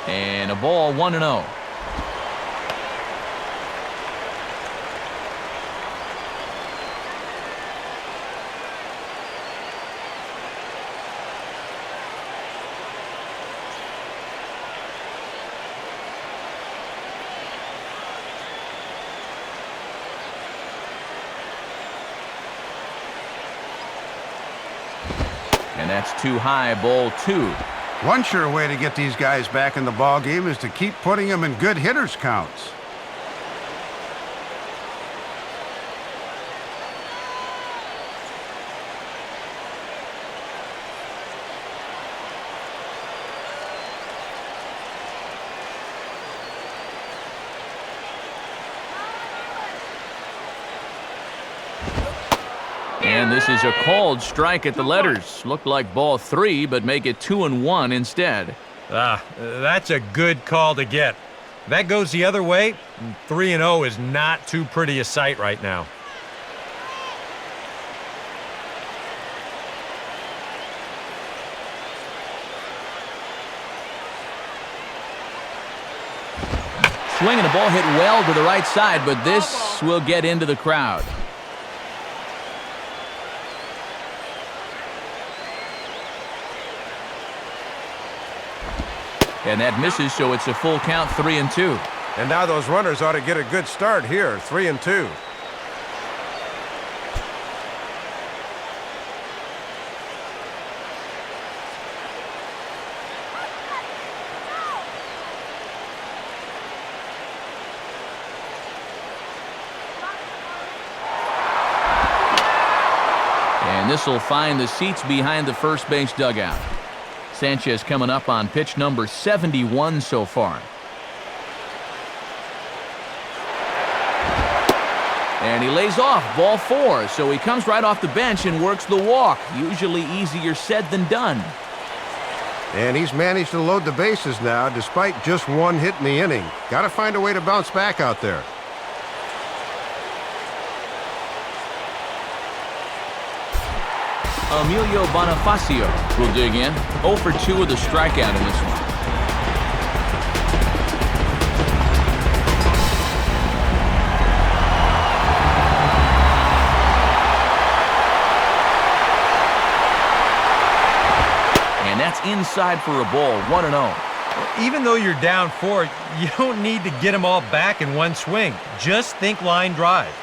And a ball, 1-0. And that's too high, ball 2. One sure way to get these guys back in the ball game is to keep putting them in good hitters counts. And this is a called strike at the letters. Looked like ball 3, but make it 2-1 instead. That's a good call to get. If that goes the other way, 3-0 is not too pretty a sight right now. Swinging the ball hit well to the right side, but this will get into the crowd. And that misses, so it's a full count, 3-2. And now those runners ought to get a good start here, 3-2. And this will find the seats behind the first base dugout. Sanchez coming up on pitch number 71 so far. And he lays off, ball 4, so he comes right off the bench and works the walk. Usually easier said than done. And he's managed to load the bases now despite just one hit in the inning. Got to find a way to bounce back out there. Emilio Bonifacio will dig in. 0 for 2 with a strikeout in this one. And that's inside for a ball, 1-0. Even though you're down 4, you don't need to get them all back in one swing. Just think line drive.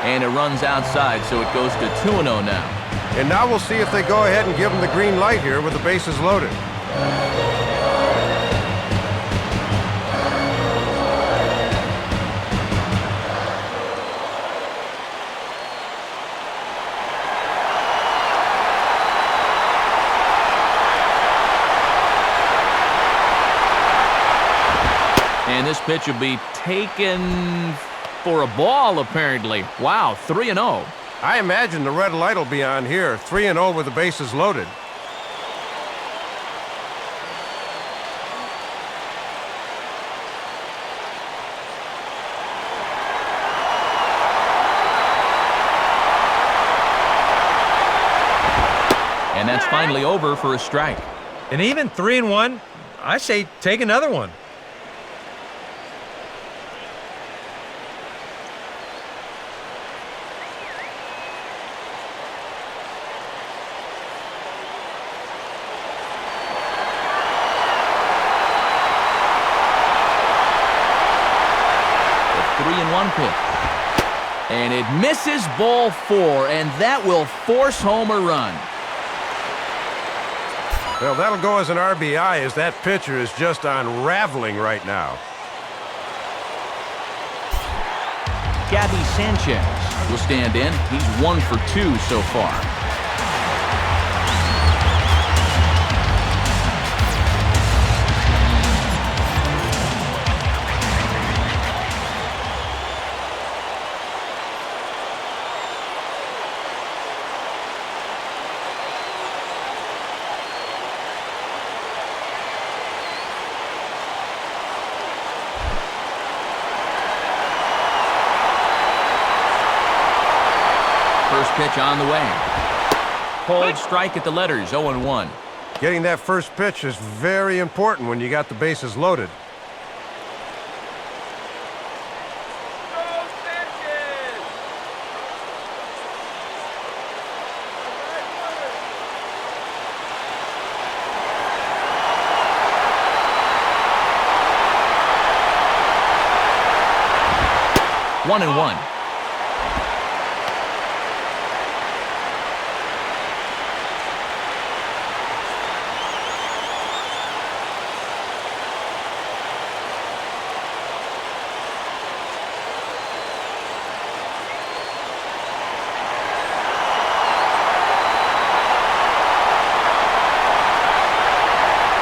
And it runs outside, so it goes to 2-0 now. And now we'll see if they go ahead and give him the green light here with the bases loaded. And this pitch will be taken for a ball, apparently. Wow, 3-0. I imagine the red light will be on here, 3-0 with the bases loaded. And that's finally over for a strike. And even 3-1, I say take another one. Pitch. And it misses, ball 4, and that will force home a run. Well, that'll go as an RBI as that pitcher is just unraveling right now. Gabby Sanchez will stand in. He's 1 for 2 so far. pitch on the way. Cold strike at the letters, 0-1. Getting that first pitch is very important when you got the bases loaded. One and one.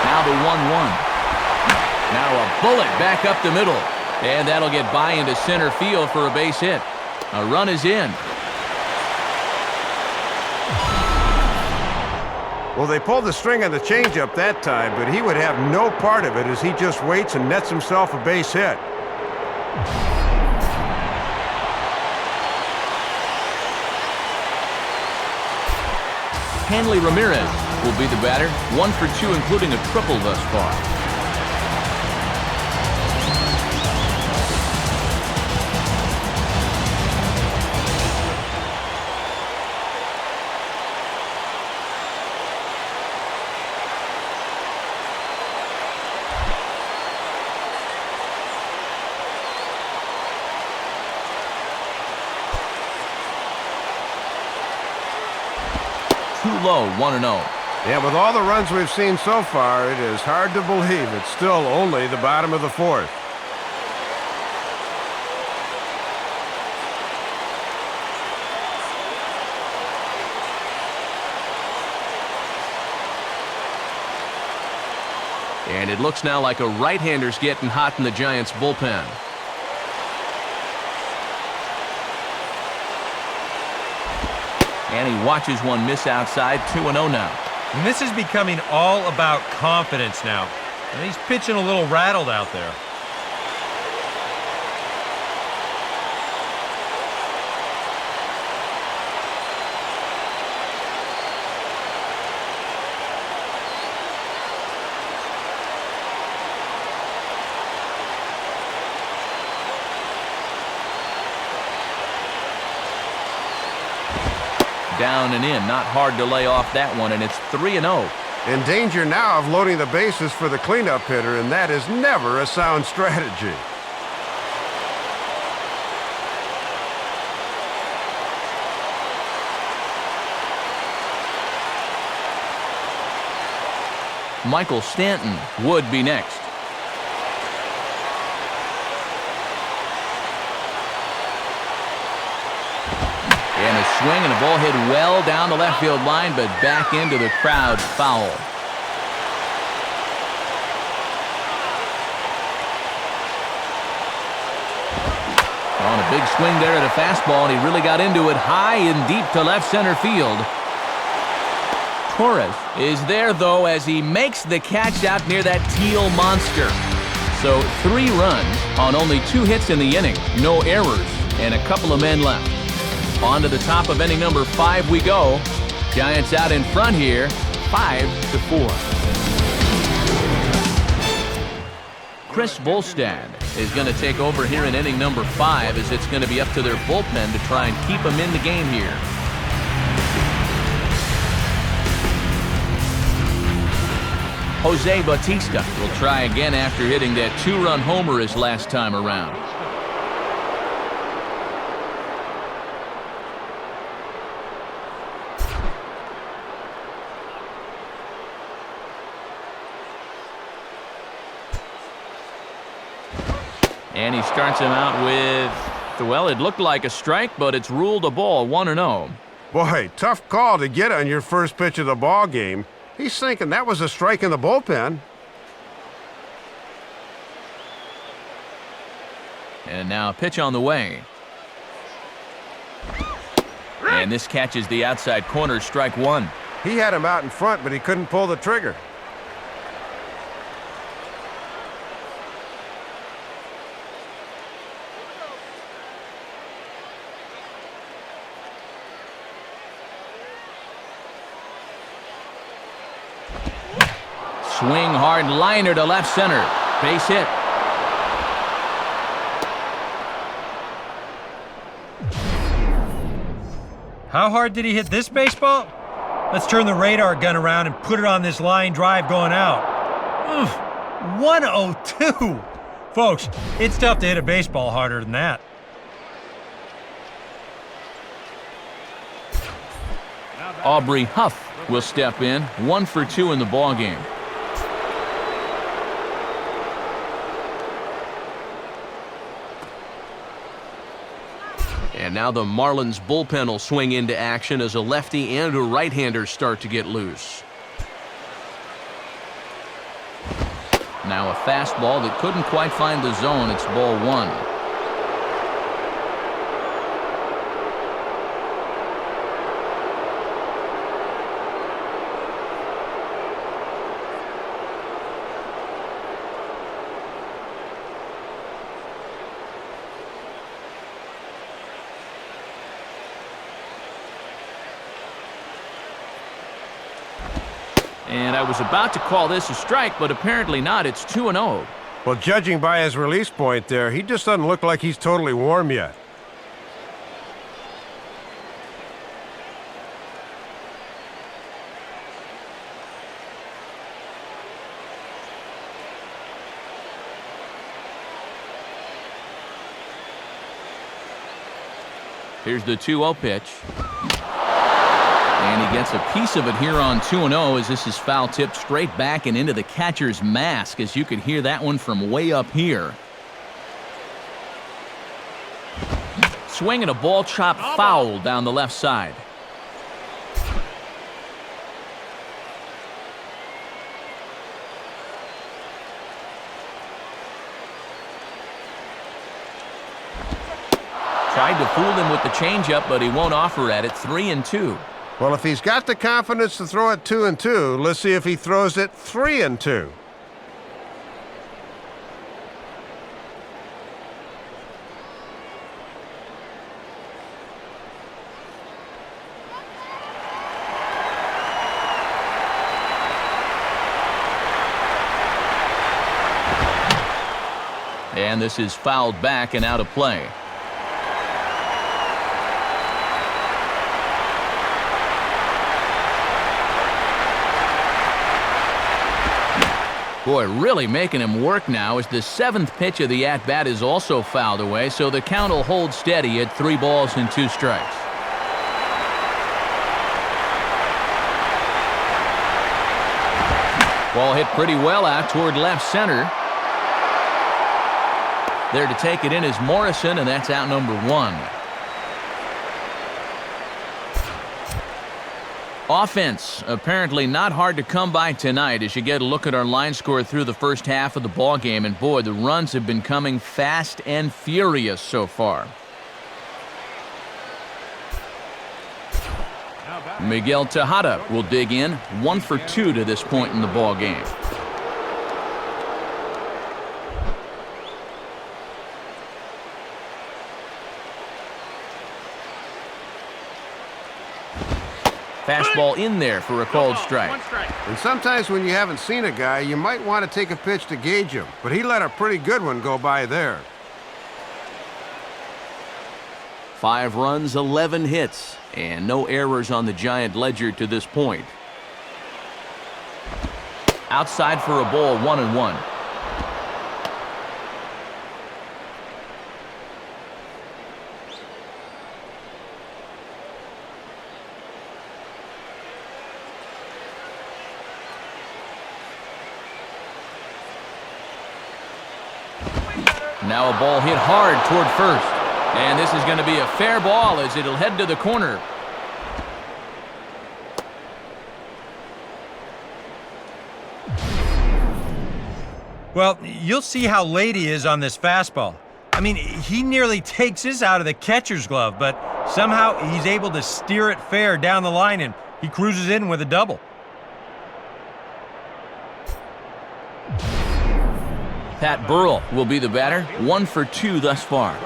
Now the 1-1. Now a bullet back up the middle. And that'll get by into center field for a base hit. A run is in. Well, they pulled the string on the changeup that time, but he would have no part of it as he just waits and nets himself a base hit. Hanley Ramirez will be the batter. 1 for 2, including a triple thus far. Too low, 1-0. Yeah, with all the runs we've seen so far, it is hard to believe it's still only the bottom of the fourth. And it looks now like a right-hander's getting hot in the Giants' bullpen. And he watches one miss outside, 2-0 now. And this is becoming all about confidence now. And he's pitching a little rattled out there. Down and in, not hard to lay off that one, and it's 3-0. In danger now of loading the bases for the cleanup hitter, and that is never a sound strategy. Michael Stanton would be next. And a swing and a ball hit well down the left field line, but back into the crowd, foul. On a big swing there at a fastball, and he really got into it high and deep to left center field. Torres is there, though, as he makes the catch out near that teal monster. So 3 runs on only 2 hits in the inning, no errors, and a couple of men left. On to the top of inning number 5 we go. Giants out in front here, 5-4. Chris Volstad is going to take over here in inning number 5, as it's going to be up to their bullpen to try and keep them in the game here. Jose Bautista will try again after hitting that 2-run homer his last time around. And he starts him out with, well, it looked like a strike, but it's ruled a ball, 1-0. Boy, tough call to get on your first pitch of the ball game. He's thinking that was a strike in the bullpen. And now a pitch on the way. And this catches the outside corner, strike 1. He had him out in front, but he couldn't pull the trigger. Swing hard liner to left center. Base hit. How hard did he hit this baseball? Let's turn the radar gun around and put it on this line drive going out. 102! Folks, it's tough to hit a baseball harder than that. Aubrey Huff will step in, 1 for 2 in the ballgame. And now the Marlins bullpen will swing into action as a lefty and a right-hander start to get loose. Now a fastball that couldn't quite find the zone. It's ball 1. And I was about to call this a strike, but apparently not. It's 2-0. Well, judging by his release point there, he just doesn't look like he's totally warm yet. Here's the 2-0 pitch. And he gets a piece of it here on 2-0 as this is foul tipped straight back and into the catcher's mask, as you could hear that one from way up here. Swing and a ball chopped foul down the left side. Tried to fool him with the changeup, but he won't offer at it. 3-2. Well, if he's got the confidence to throw it 2-2, let's see if he throws it 3-2. And this is fouled back and out of play. Boy, really making him work now as the 7th pitch of the at-bat is also fouled away, so the count will hold steady at 3 balls and 2 strikes. Ball hit pretty well out toward left center. There to take it in is Morrison, and that's out number 1. Offense apparently not hard to come by tonight as you get a look at our line score through the first half of the ball game, and boy, the runs have been coming fast and furious so far. Miguel Tejada will dig in, 1 for 2 to this point in the ball game. Fastball in there for a called strike. And sometimes when you haven't seen a guy, you might want to take a pitch to gauge him. But he let a pretty good one go by there. 5 runs, 11 hits, and no errors on the Giant ledger to this point. Outside for a ball, 1-1. Now a ball hit hard toward first. And this is going to be a fair ball as it'll head to the corner. Well, you'll see how late he is on this fastball. I mean, he nearly takes this out of the catcher's glove, but somehow he's able to steer it fair down the line, and he cruises in with a double. Pat Burrell will be the batter, 1 for 2 thus far.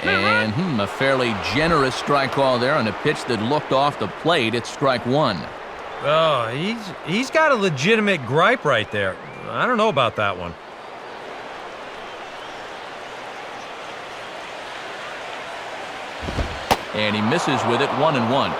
And a fairly generous strike call there on a pitch that looked off the plate. It's strike one. Oh, he's got a legitimate gripe right there. I don't know about that one. And he misses with it, 1-1.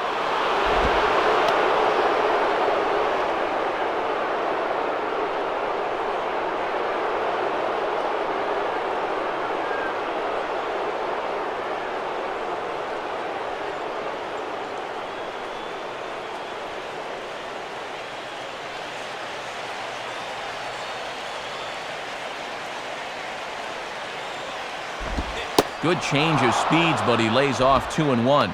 Good change of speeds, but he lays off 2-1.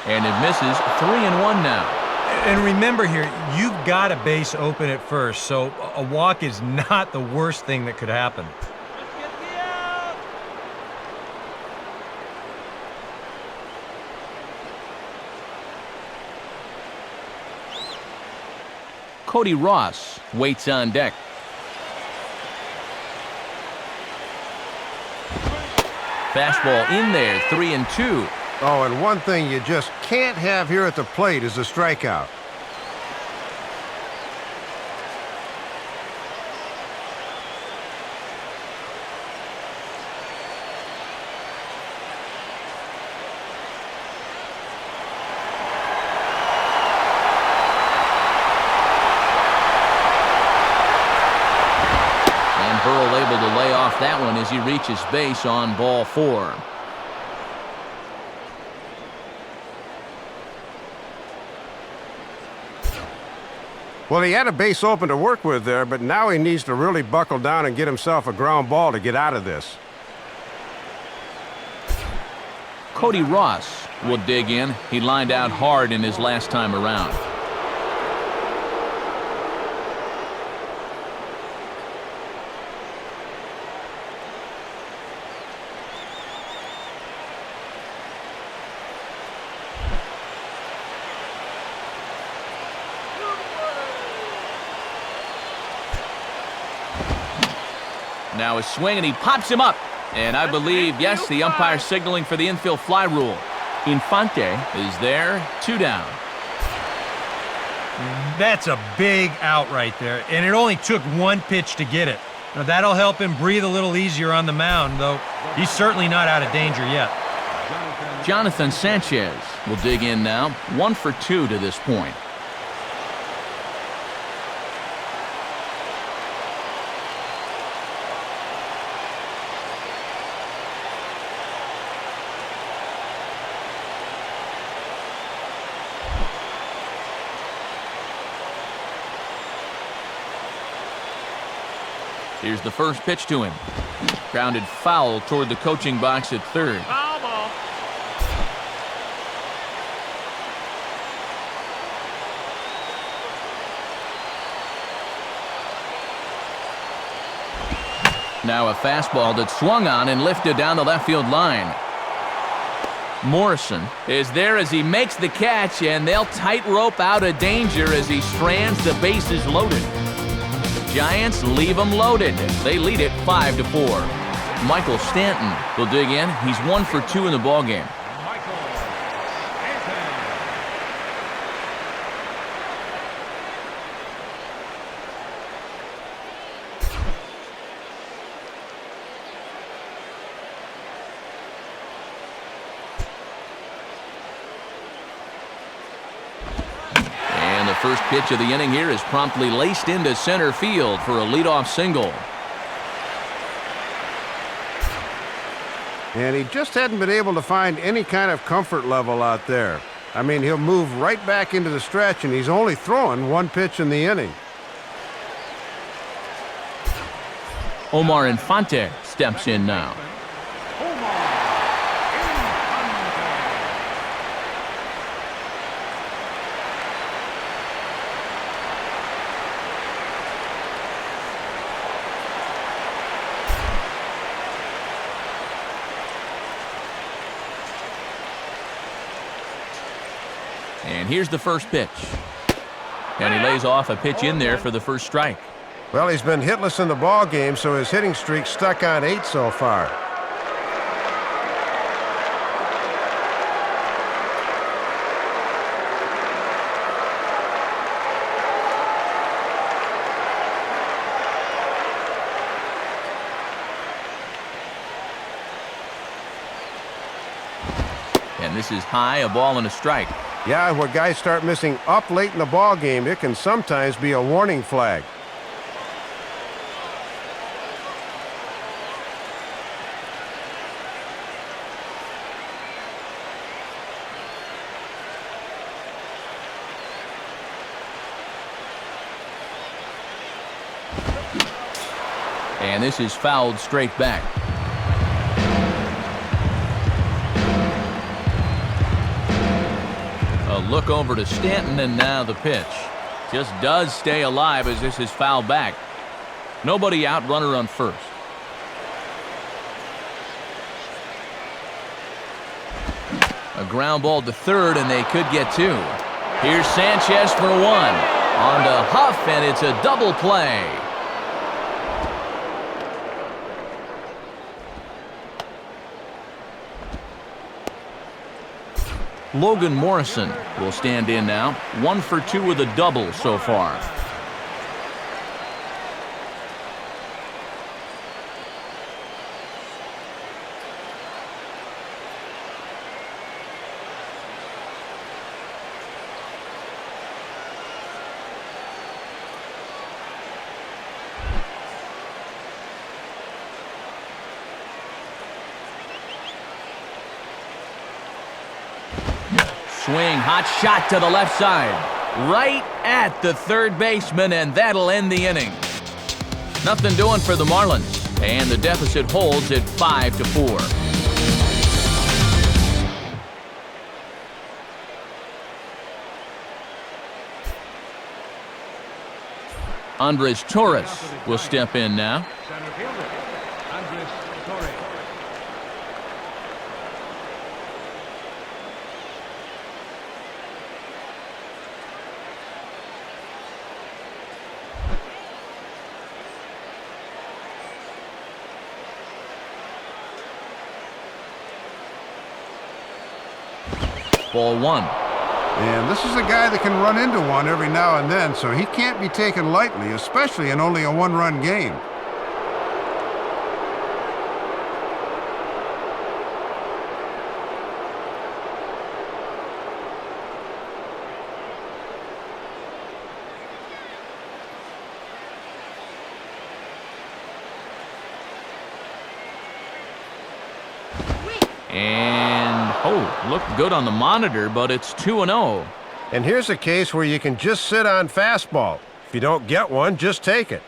And it misses, 3-1 now. And remember here, you've got a base open at first, so a walk is not the worst thing that could happen. Cody Ross waits on deck. Fastball in there, 3-2. Oh, and one thing you just can't have here at the plate is a strikeout. And Burrell able to lay off that one as he reaches base on ball 4. Well, he had a base open to work with there, but now he needs to really buckle down and get himself a ground ball to get out of this. Cody Ross will dig in. He lined out hard in his last time around. Now a swing, and he pops him up. And I believe, yes, the umpire signaling for the infield fly rule. Infante is there, 2 down. That's a big out right there, and it only took one pitch to get it. Now, that'll help him breathe a little easier on the mound, though he's certainly not out of danger yet. Jonathan Sanchez will dig in now, 1 for 2 to this point. Here's the first pitch to him. Grounded foul toward the coaching box at third. Foul ball. Now a fastball that's swung on and lifted down the left field line. Morrison is there as he makes the catch, and they'll tightrope out of danger as he strands the bases loaded. Giants leave them loaded. They lead it 5-4. Michael Stanton will dig in. He's 1 for 2 in the ballgame. First pitch of the inning here is promptly laced into center field for a leadoff single. And he just hadn't been able to find any kind of comfort level out there. I mean, he'll move right back into the stretch, and he's only throwing 1 pitch in the inning. Omar Infante steps in now. And here's the first pitch. And he lays off a pitch in there for the first strike. Well, he's been hitless in the ball game, so his hitting streak's stuck on 8 so far. And this is high, a ball and a strike. Yeah, when guys start missing up late in the ball game, it can sometimes be a warning flag. And this is fouled straight back. A look over to Stanton, and now the pitch. Just does stay alive as this is fouled back. Nobody out, runner on first. A ground ball to third, and they could get 2. Here's Sanchez for 1. On to Huff, and it's a double play. Logan Morrison will stand in now. 1 for 2 with a double so far. Swing, hot shot to the left side. Right at the third baseman, and that'll end the inning. Nothing doing for the Marlins, and the deficit holds at 5-4. Andres Torres will step in now. Center fielder, Andres Torres. Ball 1. And this is a guy that can run into one every now and then, so he can't be taken lightly, especially in only a 1-run game. And, looked good on the monitor, but it's 2-0. And here's a case where you can just sit on fastball. If you don't get one, just take it.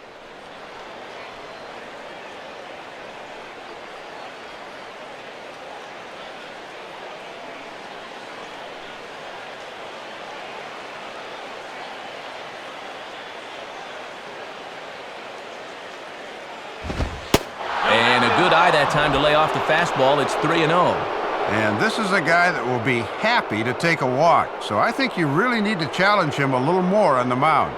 And a good eye that time to lay off the fastball. It's 3-0. And this is a guy that will be happy to take a walk, so I think you really need to challenge him a little more on the mound.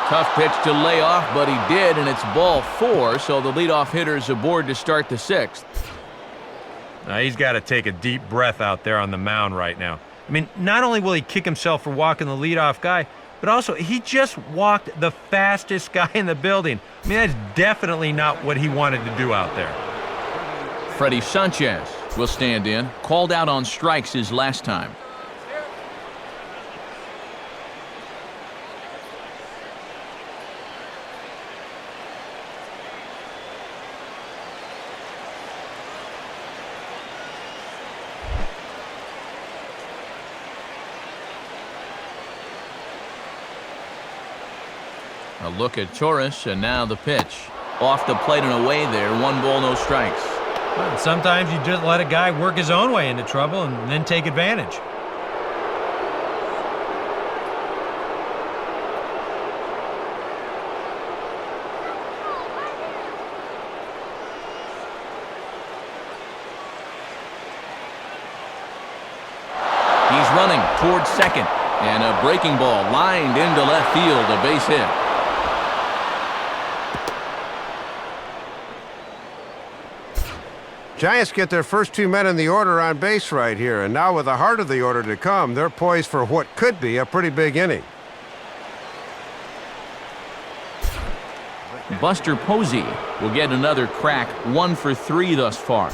Tough pitch to lay off, but he did, and it's ball 4, so the leadoff hitter's aboard to start the 6th. Now he's got to take a deep breath out there on the mound right now. I mean, not only will he kick himself for walking the leadoff guy, but also he just walked the fastest guy in the building. I mean, that's definitely not what he wanted to do out there. Freddie Sanchez will stand in. Called out on strikes his last time. A look at Torres, and now the pitch. Off the plate and away there. 1 ball, no strikes. Well, sometimes you just let a guy work his own way into trouble and then take advantage. running towards second. And a breaking ball lined into left field, a base hit. Giants get their first 2 men in the order on base right here, and now with the heart of the order to come, they're poised for what could be a pretty big inning. Buster Posey will get another crack, 1 for 3 thus far.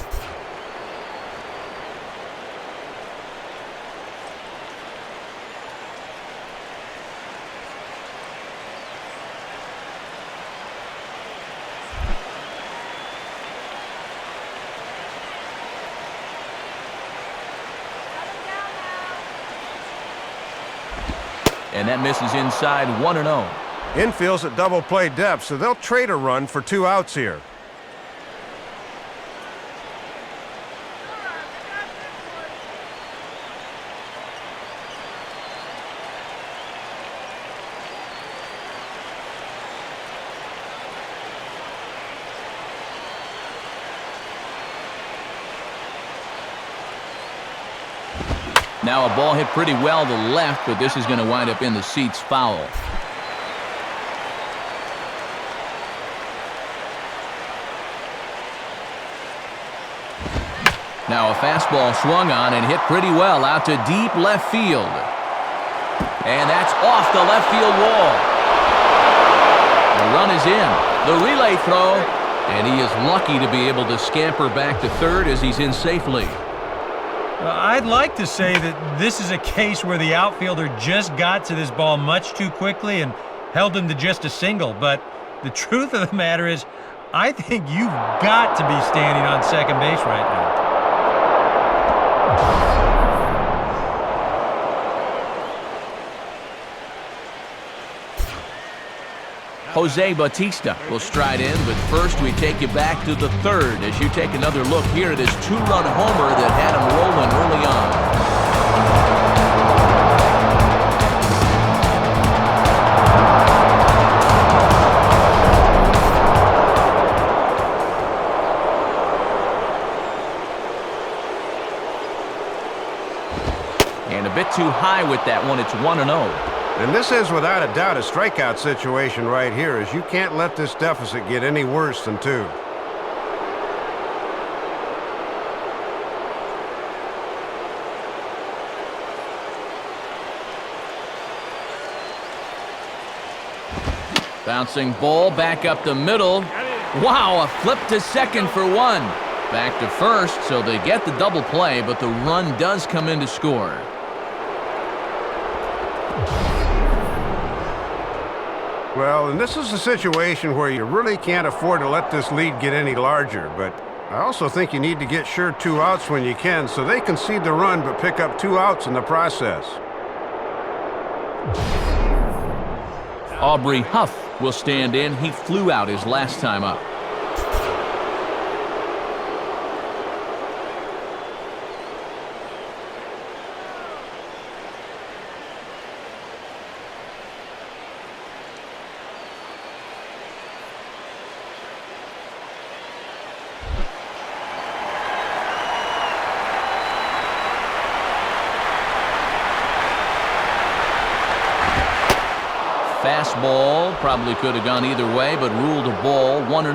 And that misses inside, 1-0. Infield's at double play depth, so they'll trade a run for 2 outs here. Now a ball hit pretty well to left, but this is going to wind up in the seats foul. Now a fastball swung on and hit pretty well out to deep left field. And that's off the left field wall. The run is in. The relay throw. And he is lucky to be able to scamper back to third as he's in safely. I'd like to say that this is a case where the outfielder just got to this ball much too quickly and held him to just a single. But the truth of the matter is, I think you've got to be standing on second base right now. Jose Bautista will stride in, but first we take you back to the third as you take another look here at his 2-run homer that had him rolling early on. And a bit too high with that one. It's 1-0. And this is without a doubt a strikeout situation right here, as you can't let this deficit get any worse than 2. Bouncing ball back up the middle. Wow, a flip to second for 1. Back to first, so they get the double play, but the run does come in to score. Well, and this is a situation where you really can't afford to let this lead get any larger, but I also think you need to get sure 2 outs when you can, so they concede the run but pick up 2 outs in the process. Aubrey Huff will stand in. He flew out his last time up. Fastball probably could have gone either way, but ruled a ball, 1-0.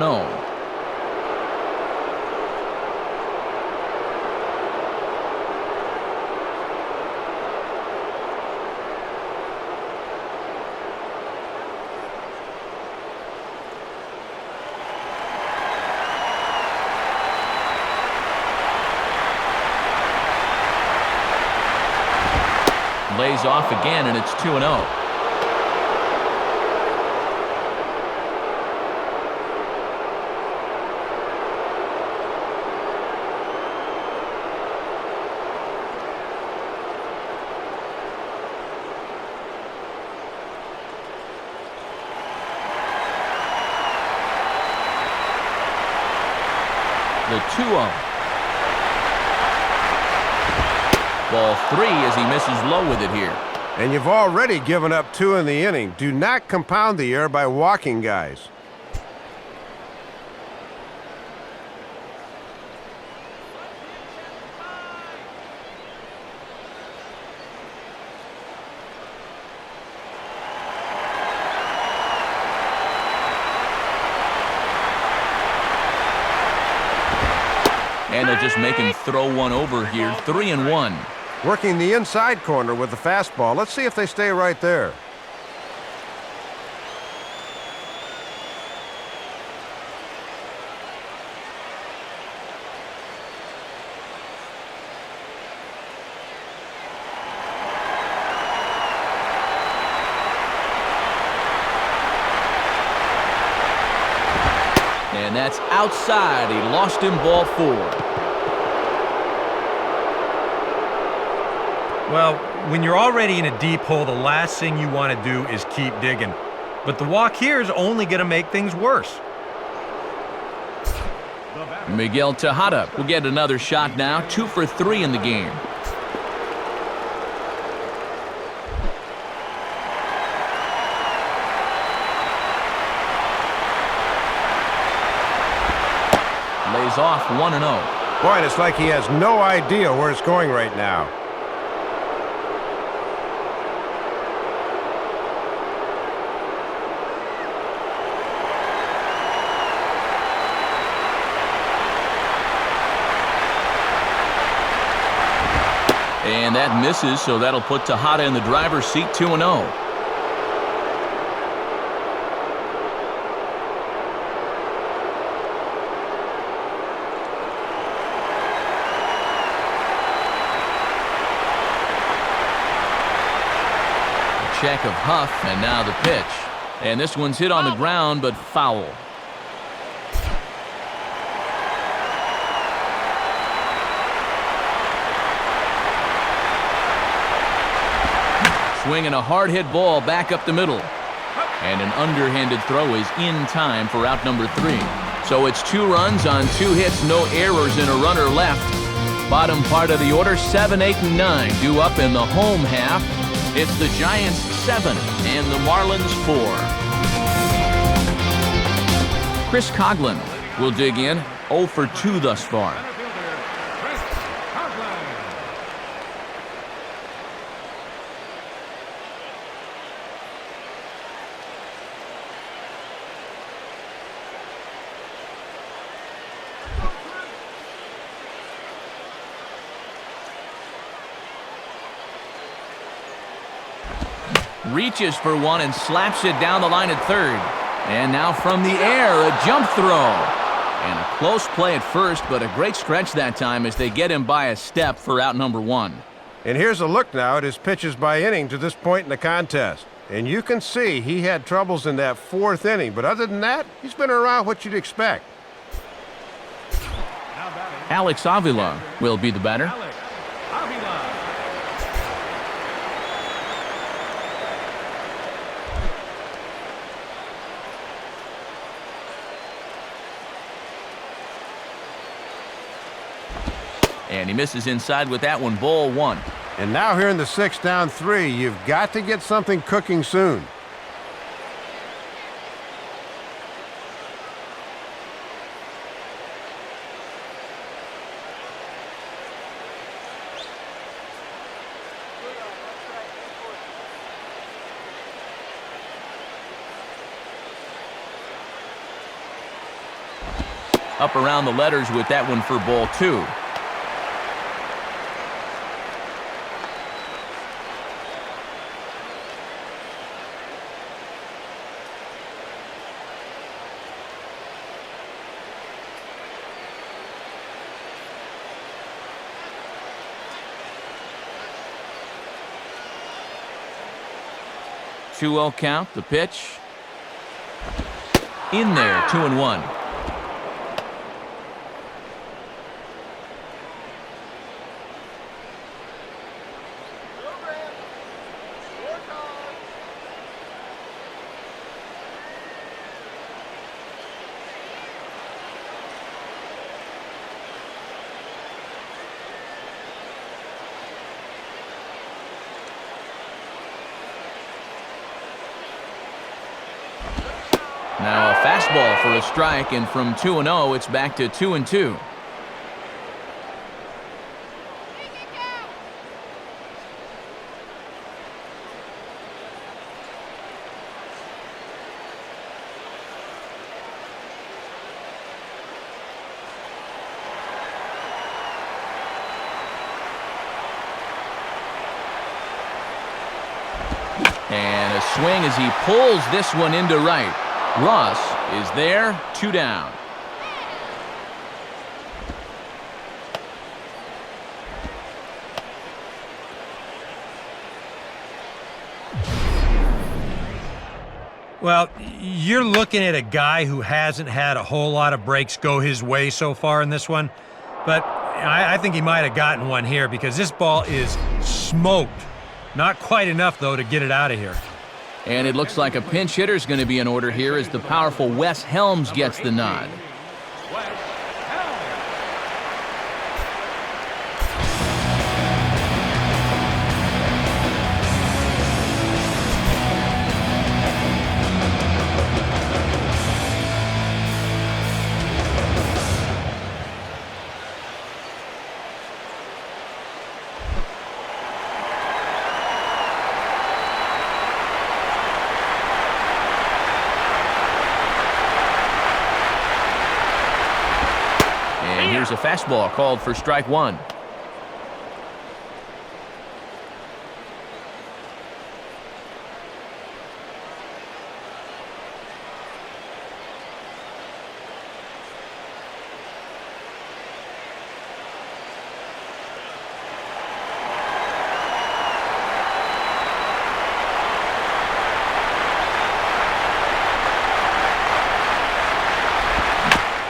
Lays off again, and it's 2-0. The 2-0. Ball 3 as he misses low with it here. And you've already given up 2 in the inning. Do not compound the error by walking guys. And they'll just make him throw one over here. 3-1. Working the inside corner with the fastball. Let's see if they stay right there. And that's outside. He lost him, ball 4. Well, when you're already in a deep hole, the last thing you want to do is keep digging. But the walk here is only going to make things worse. Miguel Tejada will get another shot now. 2 for 3 in the game. Lays off 1-0. Boy, it's like he has no idea where it's going right now. And that misses, so that'll put Tejada in the driver's seat. 2-0. Check of Huff, and now the pitch. And this one's hit on the ground, but foul. Swinging a hard-hit ball back up the middle. And an underhanded throw is in time for out number 3. So it's 2 runs on 2 hits, no errors, and a runner left. Bottom part of the order, 7, 8, and 9 due up in the home half. It's the Giants 7 and the Marlins 4. Chris Coughlin will dig in. 0 for 2 thus far. Reaches for one and slaps it down the line at third. And now from the air, a jump throw. And a close play at first, but a great stretch that time as they get him by a step for out number 1. And here's a look now at his pitches by inning to this point in the contest. And you can see he had troubles in that 4th inning, but other than that, he's been around what you'd expect. Alex Avila will be the batter. And he misses inside with that one, ball 1. And now here in the 6th, down 3, you've got to get something cooking soon. Up around the letters with that one for ball 2. Two-0 count, the pitch. In there, 2-1. Now a fastball for a strike, and from 2-0, it's back to 2-2. And a swing as he pulls this one into right. Ross is there, 2 down. Well, you're looking at a guy who hasn't had a whole lot of breaks go his way so far in this one, but I think he might have gotten one here because this ball is smoked. Not quite enough, though, to get it out of here. And it looks like a pinch hitter is going to be in order here as the powerful Wes Helms gets the nod. Here's a fastball called for strike 1.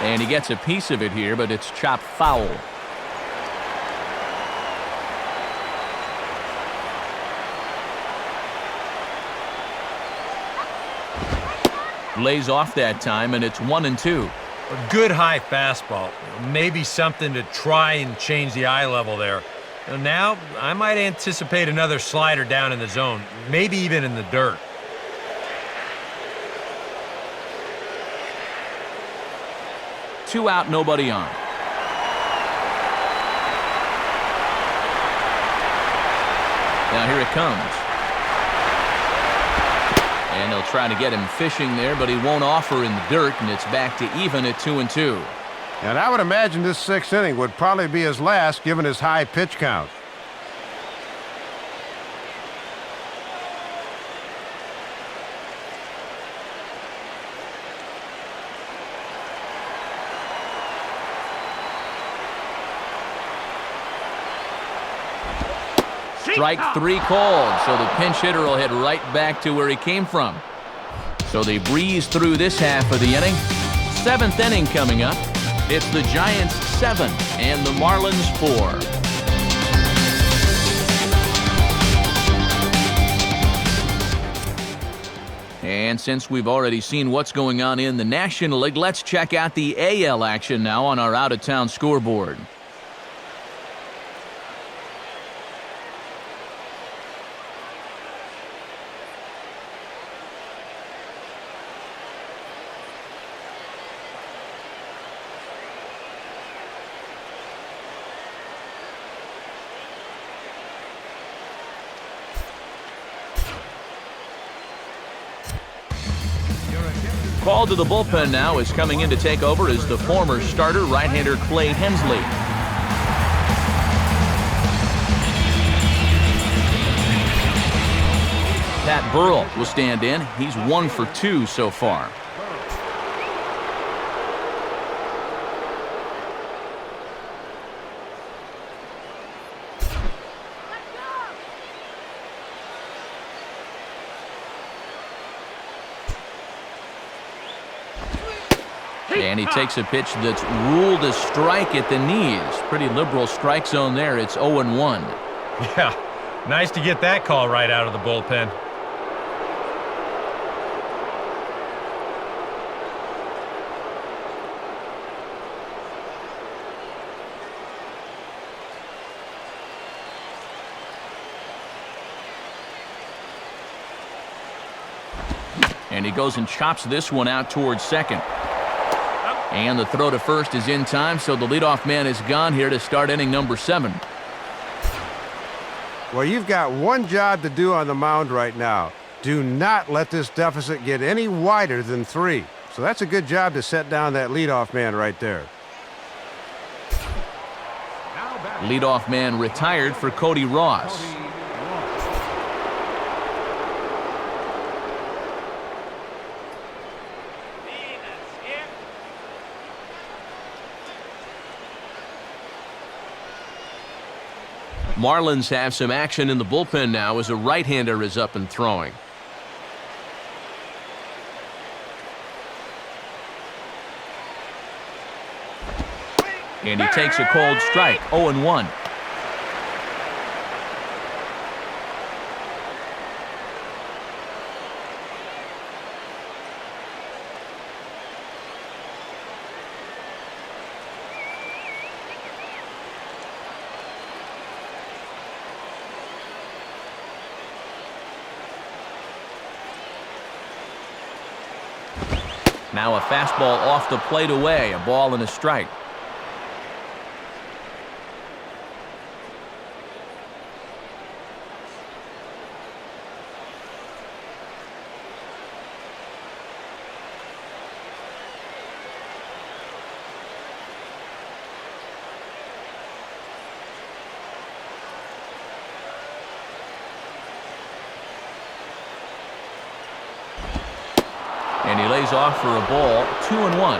And he gets a piece of it here, but it's chopped foul. Lays off that time, and it's 1-2. A good high fastball. Maybe something to try and change the eye level there. Now, I might anticipate another slider down in the zone, maybe even in the dirt. Two out, nobody on. Now here it comes. And they'll try to get him fishing there, but he won't offer in the dirt, and it's back to even at 2-2. And I would imagine this 6th inning would probably be his last, given his high pitch count. Strike 3 called, so the pinch hitter will head right back to where he came from. So they breeze through this half of the inning. 7th inning coming up. It's the Giants 7 and the Marlins 4. And since we've already seen what's going on in the National League, let's check out the AL action now on our out-of-town scoreboard. Call to the bullpen now is coming in to take over is the former starter, right-hander Clay Hensley. Pat Burrell will stand in. He's 1 for 2 so far. And he takes a pitch that's ruled a strike at the knees. Pretty liberal strike zone there. It's 0-1. Yeah, nice to get that call right out of the bullpen. And he goes and chops this one out towards second. And the throw to first is in time, so the leadoff man is gone here to start inning number 7. Well, you've got one job to do on the mound right now. Do not let this deficit get any wider than 3. So that's a good job to set down that leadoff man right there. Leadoff man retired for Cody Ross. Marlins have some action in the bullpen now as a right-hander is up and throwing. And he takes a cold strike, 0-1. Now a fastball off the plate away, a ball and a strike. And he lays off for a ball, 2-1.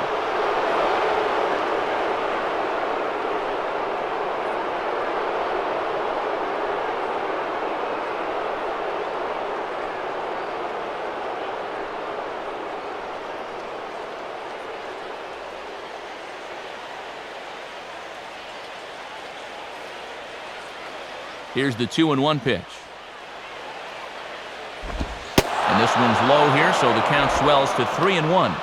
Here's the 2-1 pitch. And this one's low here, so the count swells to 3-1.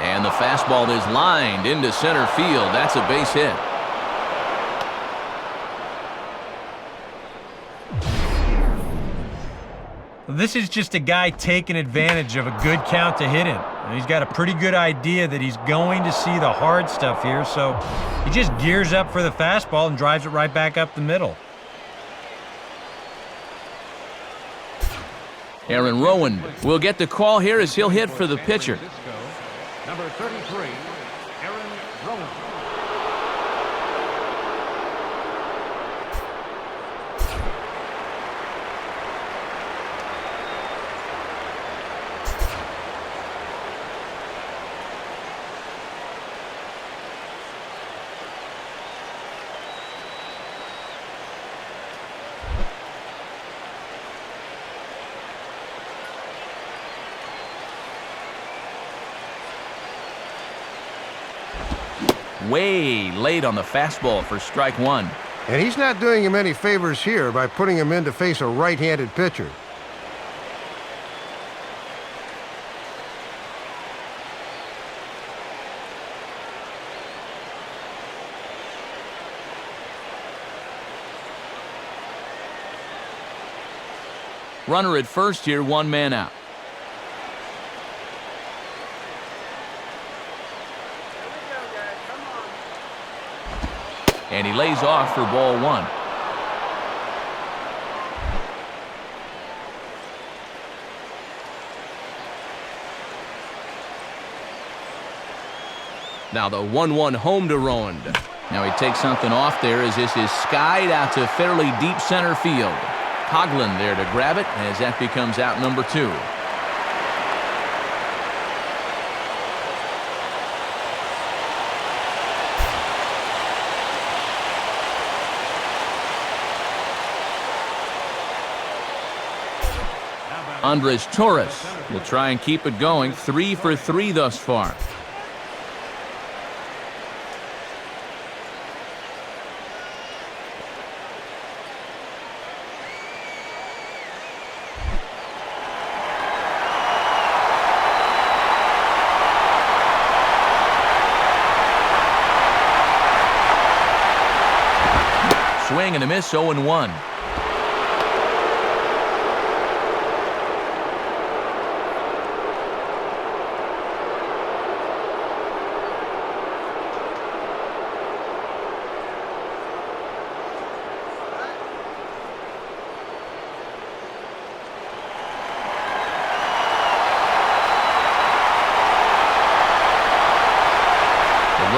And the fastball is lined into center field. That's a base hit. This is just a guy taking advantage of a good count to hit him. And he's got a pretty good idea that he's going to see the hard stuff here, so he just gears up for the fastball and drives it right back up the middle. Aaron Rowan will get the call here as he'll hit for the pitcher. Number 33, Aaron Rowan. Way late on the fastball for strike one. And he's not doing him any favors here by putting him in to face a right-handed pitcher. Runner at first here, one man out. And he lays off for ball one. Now the 1-1 home to Rowan. Now he takes something off there as this is skied out to fairly deep center field. Coughlin there to grab it as that becomes out number two. Andres Torres will try and keep it going. 3 for 3 thus far. Swing and a miss, 0-1.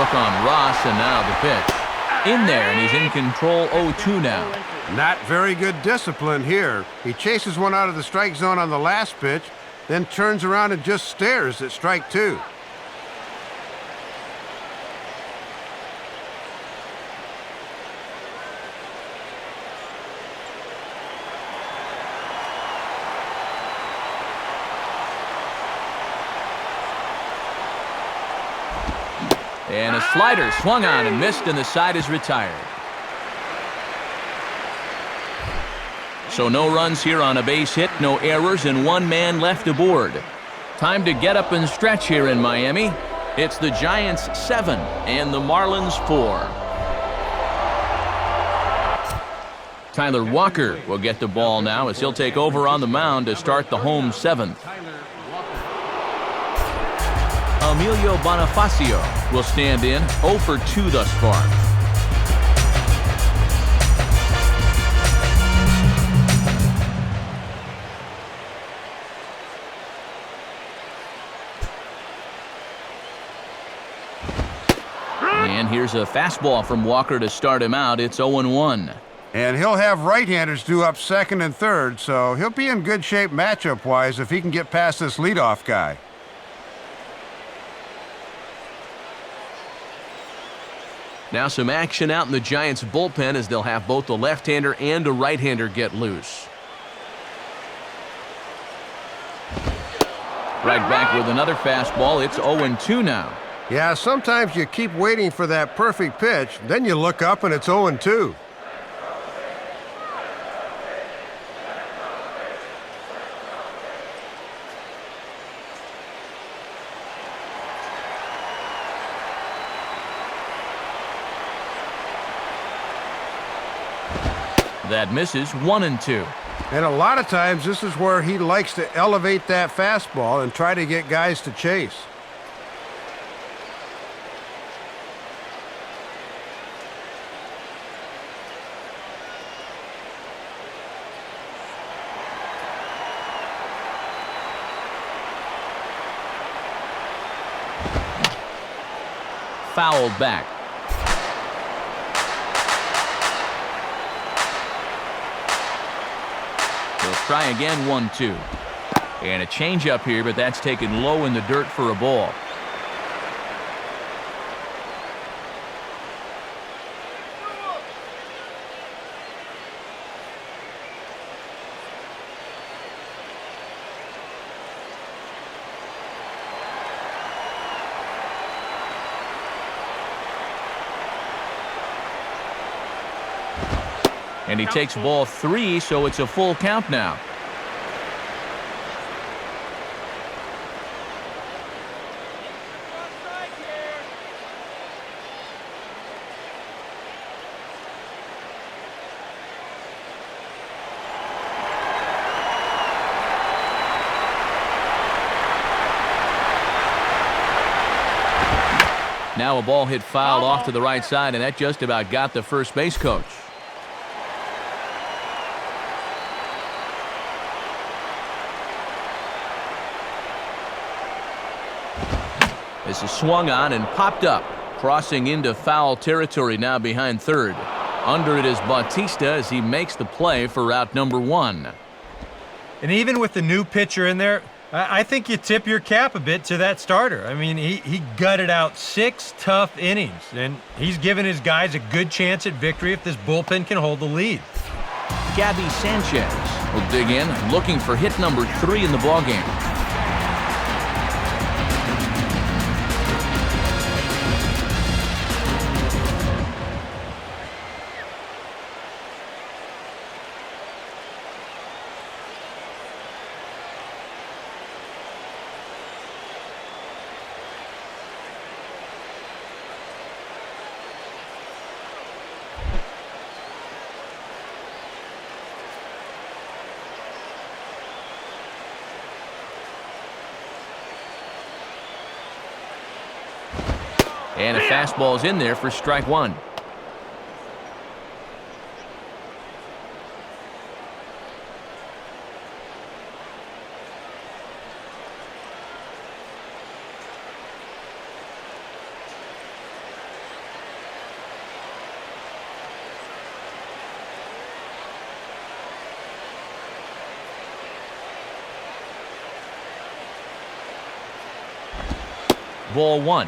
hook on Ross, and now the pitch. In there, and he's in control 0-2 now. Not very good discipline here. He chases one out of the strike zone on the last pitch, then turns around and just stares at strike 2. And a slider swung on and missed, and the side is retired. So no runs here on a base hit, no errors, and one man left aboard. Time to get up and stretch here in Miami. It's the Giants 7 and the Marlins 4. Tyler Walker will get the ball now as he'll take over on the mound to start the home 7th. Emilio Bonifacio will stand in, 0 for 2 thus far. And here's a fastball from Walker to start him out. It's 0-1. And he'll have right-handers due up second and third, so he'll be in good shape matchup-wise if he can get past this leadoff guy. Now some action out in the Giants bullpen as they'll have both a left-hander and a right-hander get loose. Right back with another fastball. It's 0-2 now. Yeah, sometimes you keep waiting for that perfect pitch, then you look up and it's 0-2. That misses, 1-2. And a lot of times this is where he likes to elevate that fastball and try to get guys to chase. Fouled back. He'll try again, 1-2. And a changeup here, but that's taken low in the dirt for a ball. And he takes ball 3, so it's a full count now. Now a ball hit fouled off to the right side, and that just about got the first base coach. This is swung on and popped up, crossing into foul territory now behind third. Under it is Bautista as he makes the play for out number 1. And even with the new pitcher in there, I think you tip your cap a bit to that starter. I mean, he gutted out 6 tough innings, and he's given his guys a good chance at victory if this bullpen can hold the lead. Gabby Sanchez will dig in, looking for hit number 3 in the ballgame. And a fastball's in there for strike 1. Ball 1.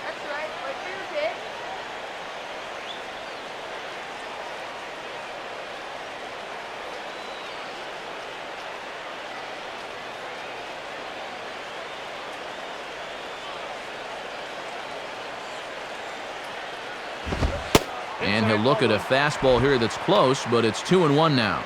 That's right. Right for your kid. And he'll look at a fastball here that's close, but it's 2-1 now.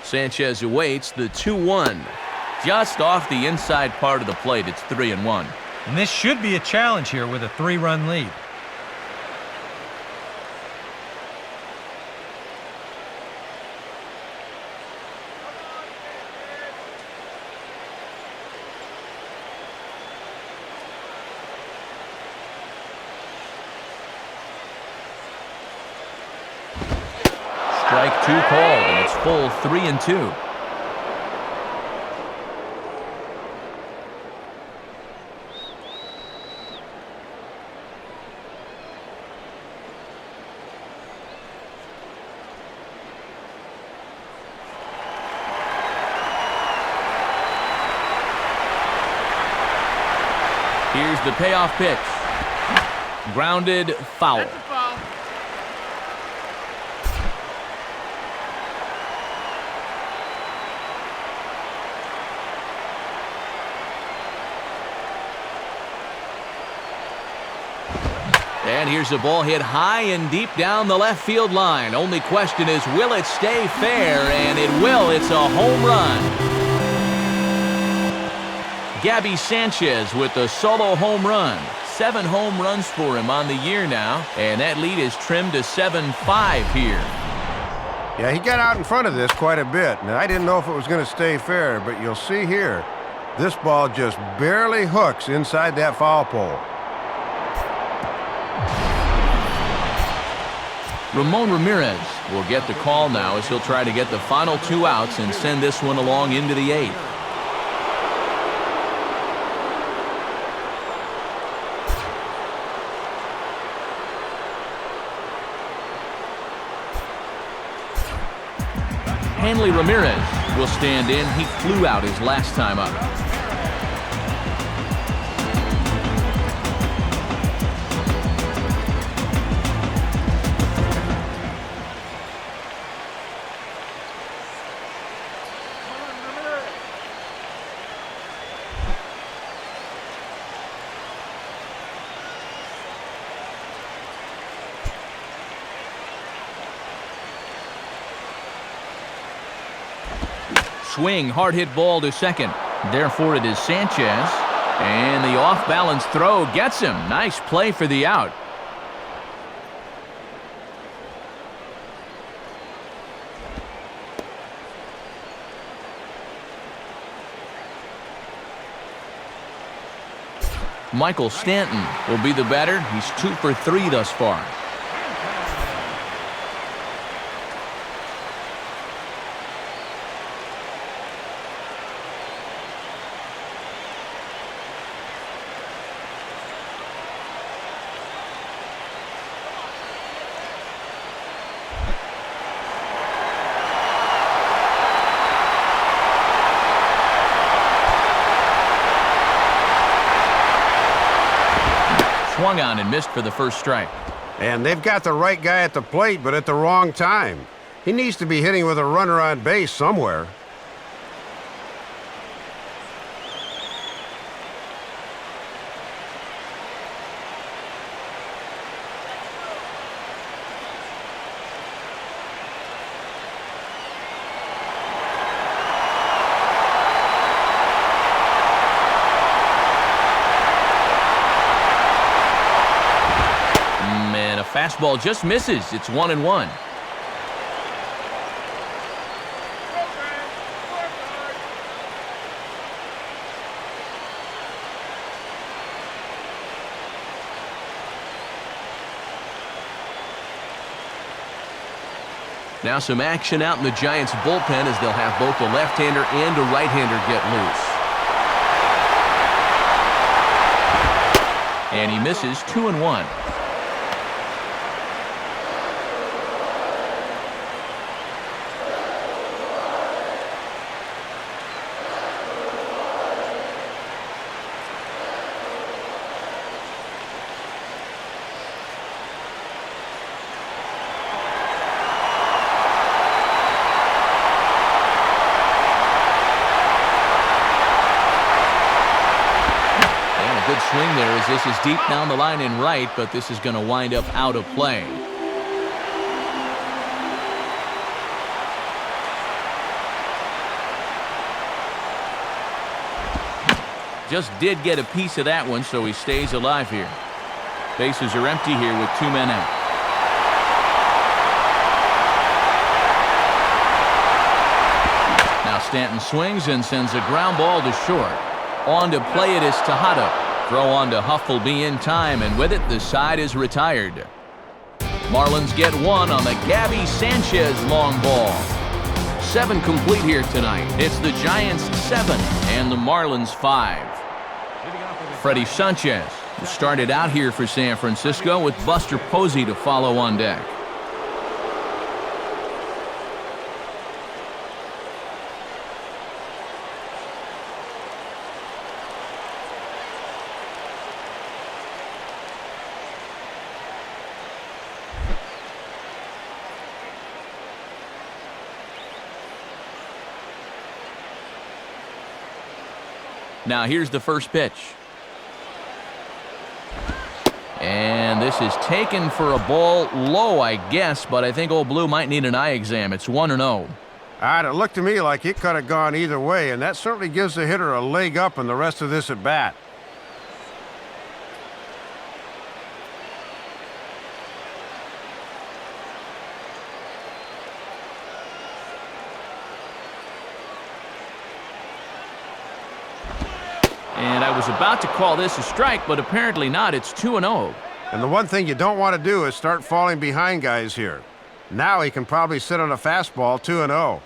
Sanchez awaits the 2-1. Just off the inside part of the plate, it's 3-1. And this should be a challenge here with a 3-run lead. Strike 2 called, and it's full 3-2. Here's the payoff pitch. Grounded foul. That's a foul. And here's a ball hit high and deep down the left field line. Only question is, will it stay fair? And it will. It's a home run. Gabby Sanchez with the solo home run. 7 home runs for him on the year now, and that lead is trimmed to 7-5 here. Yeah, he got out in front of this quite a bit, and I didn't know if it was going to stay fair, but you'll see here, this ball just barely hooks inside that foul pole. Ramon Ramirez will get the call now as he'll try to get the final 2 outs and send this one along into the 8th. Hanley Ramirez will stand in. He flew out his last time up. Swing, hard hit ball to second. Therefore, it is Sanchez. And the off-balance throw gets him. Nice play for the out. Michael Stanton will be the batter. He's 2 for 3 thus far. Swung on and missed for the first strike. And they've got the right guy at the plate, but at the wrong time. He needs to be hitting with a runner on base somewhere. Fastball just misses. It's 1-1. Now some action out in the Giants' bullpen as they'll have both a left-hander and a right-hander get loose. And he misses 2-1. Good swing there as this is deep down the line in right, but this is going to wind up out of play. Just did get a piece of that one, so he stays alive here. Bases are empty here with 2 men out. Now Stanton swings and sends a ground ball to short. On to play it is Tejada. Throw on to Huffleby in time, and with it, the side is retired. Marlins get 1 on the Gabby Sanchez long ball. 7 complete here tonight. It's the Giants 7 and the Marlins 5. Freddie Sanchez started out here for San Francisco with Buster Posey to follow on deck. Now here's the first pitch. And this is taken for a ball low, I guess, but I think Old Blue might need an eye exam. It's 1-0. It looked to me like it could have gone either way, and that certainly gives the hitter a leg up in the rest of this at bat. And I was about to call this a strike, but apparently not. It's 2-0. And the one thing you don't want to do is start falling behind guys here. Now he can probably sit on a fastball 2-0.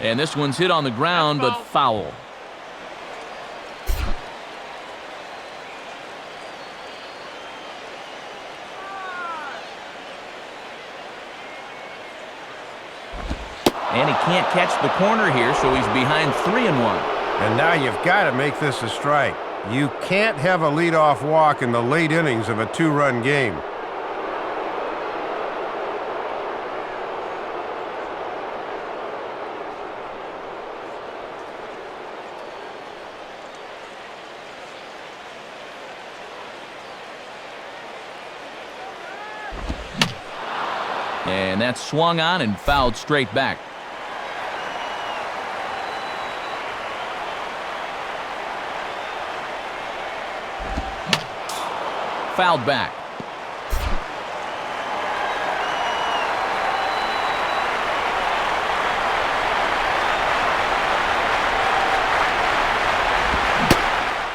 And this one's hit on the ground, but foul. And he can't catch the corner here, so he's behind 3-1. And now you've got to make this a strike. You can't have a leadoff walk in the late innings of a 2-run game. And that's swung on and fouled straight back. Fouled back.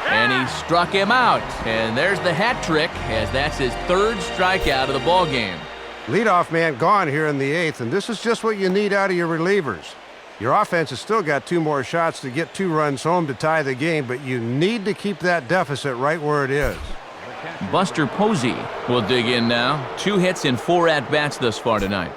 And he struck him out. And there's the hat trick, as that's his 3rd strikeout of the ballgame. Leadoff man gone here in the 8th, and this is just what you need out of your relievers. Your offense has still got 2 more shots to get 2 runs home to tie the game, but you need to keep that deficit right where it is. Buster Posey will dig in now. 2 hits in 4 at-bats thus far tonight.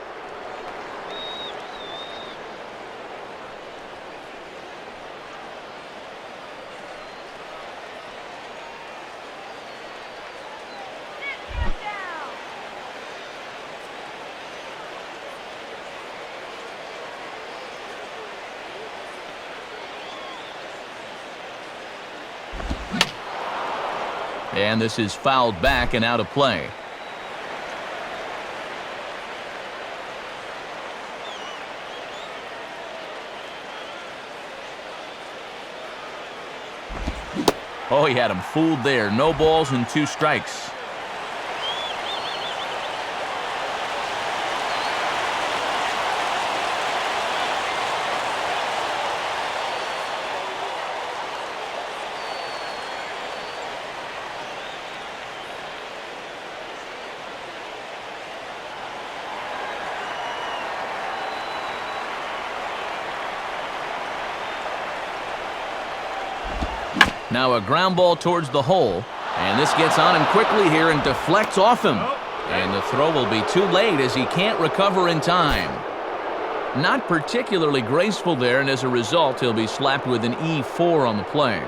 And this is fouled back and out of play. Oh, he had him fooled there. No balls and 2 strikes. Now a ground ball towards the hole. And this gets on him quickly here and deflects off him. And the throw will be too late as he can't recover in time. Not particularly graceful there, and as a result, he'll be slapped with an E4 on the play.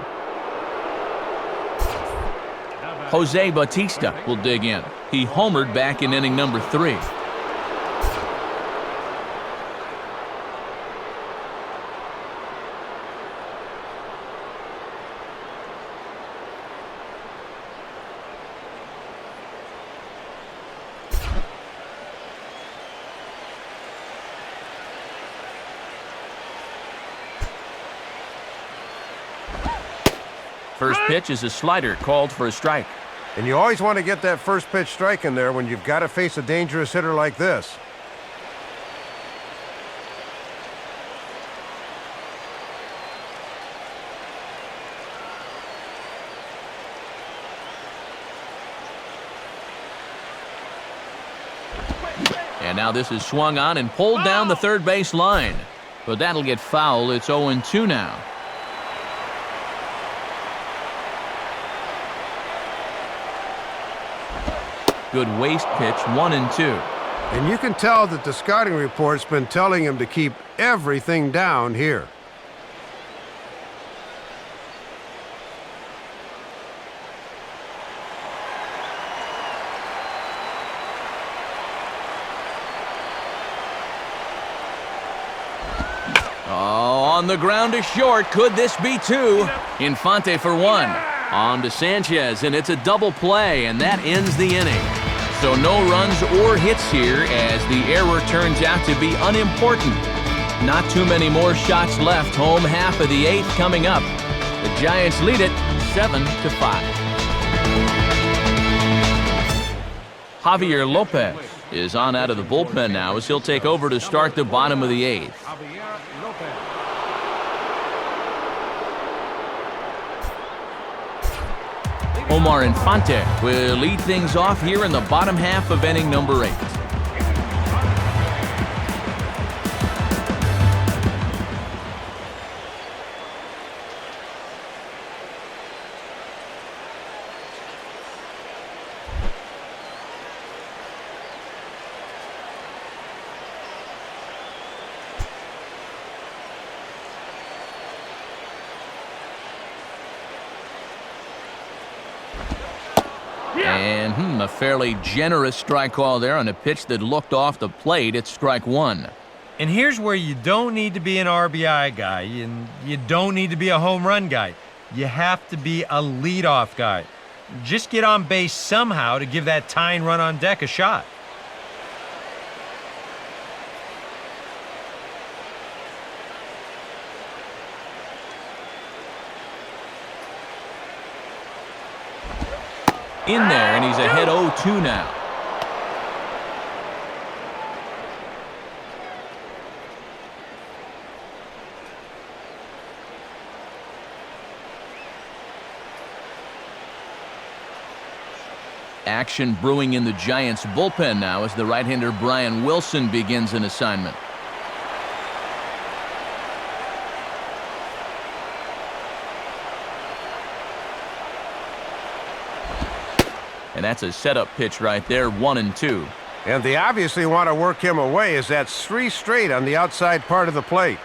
Jose Bautista will dig in. He homered back in inning number 3. First pitch is a slider called for a strike. And you always want to get that first pitch strike in there when you've got to face a dangerous hitter like this. And now this is swung on and pulled down the third base line. But that'll get foul. It's 0-2 now. Good waist pitch, 1-2. And you can tell that the scouting report's been telling him to keep everything down here. Oh, on the ground to short. Could this be 2? Infante for 1. On to Sanchez, and it's a double play, and that ends the inning. So no runs or hits here as the error turns out to be unimportant. Not too many more shots left. Home half of the 8th coming up. The Giants lead it 7-5. Javier Lopez is on out of the bullpen now as he'll take over to start the bottom of the 8th. Omar Infante will lead things off here in the bottom half of inning number 8. And a fairly generous strike call there on a pitch that looked off the plate. It's strike 1. And here's where you don't need to be an RBI guy, and you don't need to be a home run guy. You have to be a leadoff guy. Just get on base somehow to give that tying run on deck a shot. In there, and he's ahead 0-2 now. Action brewing in the Giants bullpen now as the right-hander Brian Wilson begins an assignment. And that's a setup pitch right there, 1-2. And they obviously want to work him away as that's 3 straight on the outside part of the plate.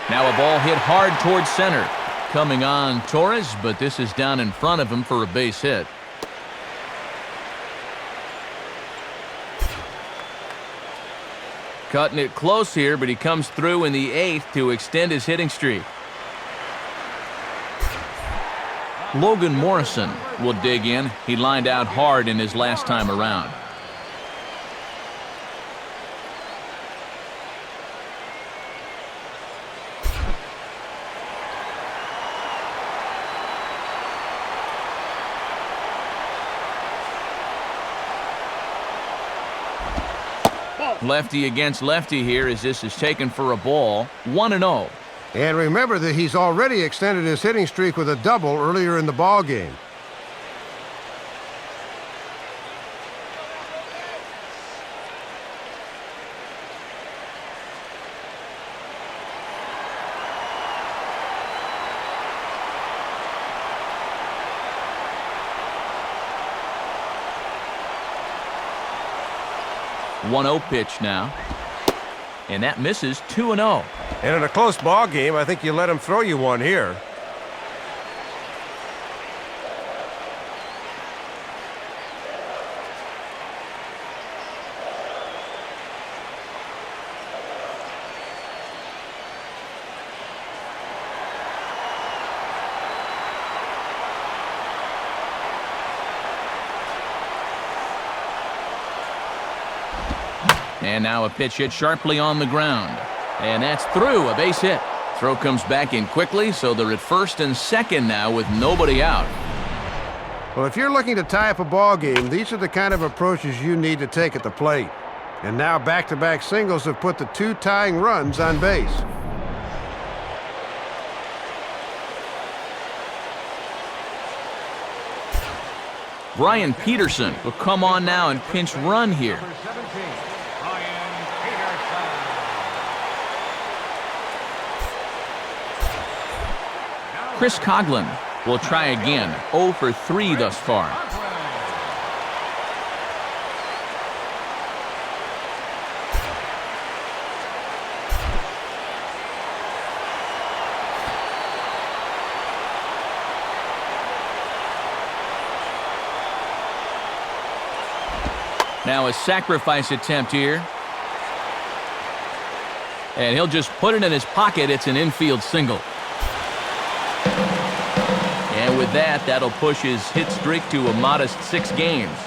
Now a ball hit hard towards center. Coming on Torres, but this is down in front of him for a base hit. Cutting it close here, but he comes through in the 8th to extend his hitting streak. Logan Morrison will dig in. He lined out hard in his last time around. Lefty against lefty here as this is taken for a ball. 1-0. And remember that he's already extended his hitting streak with a double earlier in the ball game. One-0 pitch now. And that misses 2-0. And in a close ball game, I think you let him throw you one here. And now a pitch hit sharply on the ground. And that's through, a base hit. Throw comes back in quickly, so they're at first and second now with nobody out. Well, if you're looking to tie up a ball game, these are the kind of approaches you need to take at the plate. And now back-to-back singles have put the two tying runs on base. Brian Peterson will come on now and pinch run here. Number 17, Brian Peterson. Chris Coughlin will try again. 0 for 3 thus far. Now a sacrifice attempt here. And he'll just put it in his pocket. It's an infield single. And with that, that'll push his hit streak to a modest 6 games.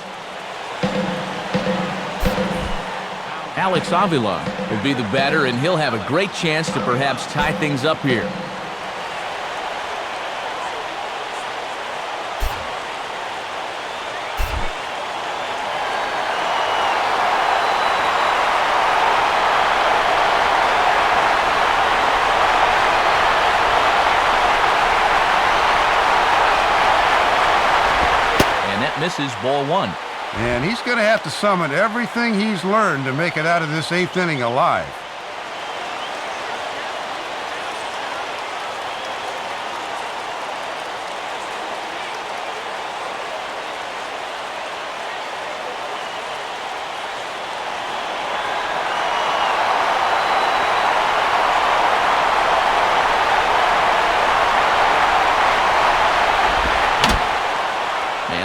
Alex Avila will be the batter, and he'll have a great chance to perhaps tie things up here. Misses, ball 1. And he's going to have to summon everything he's learned to make it out of this 8th inning alive.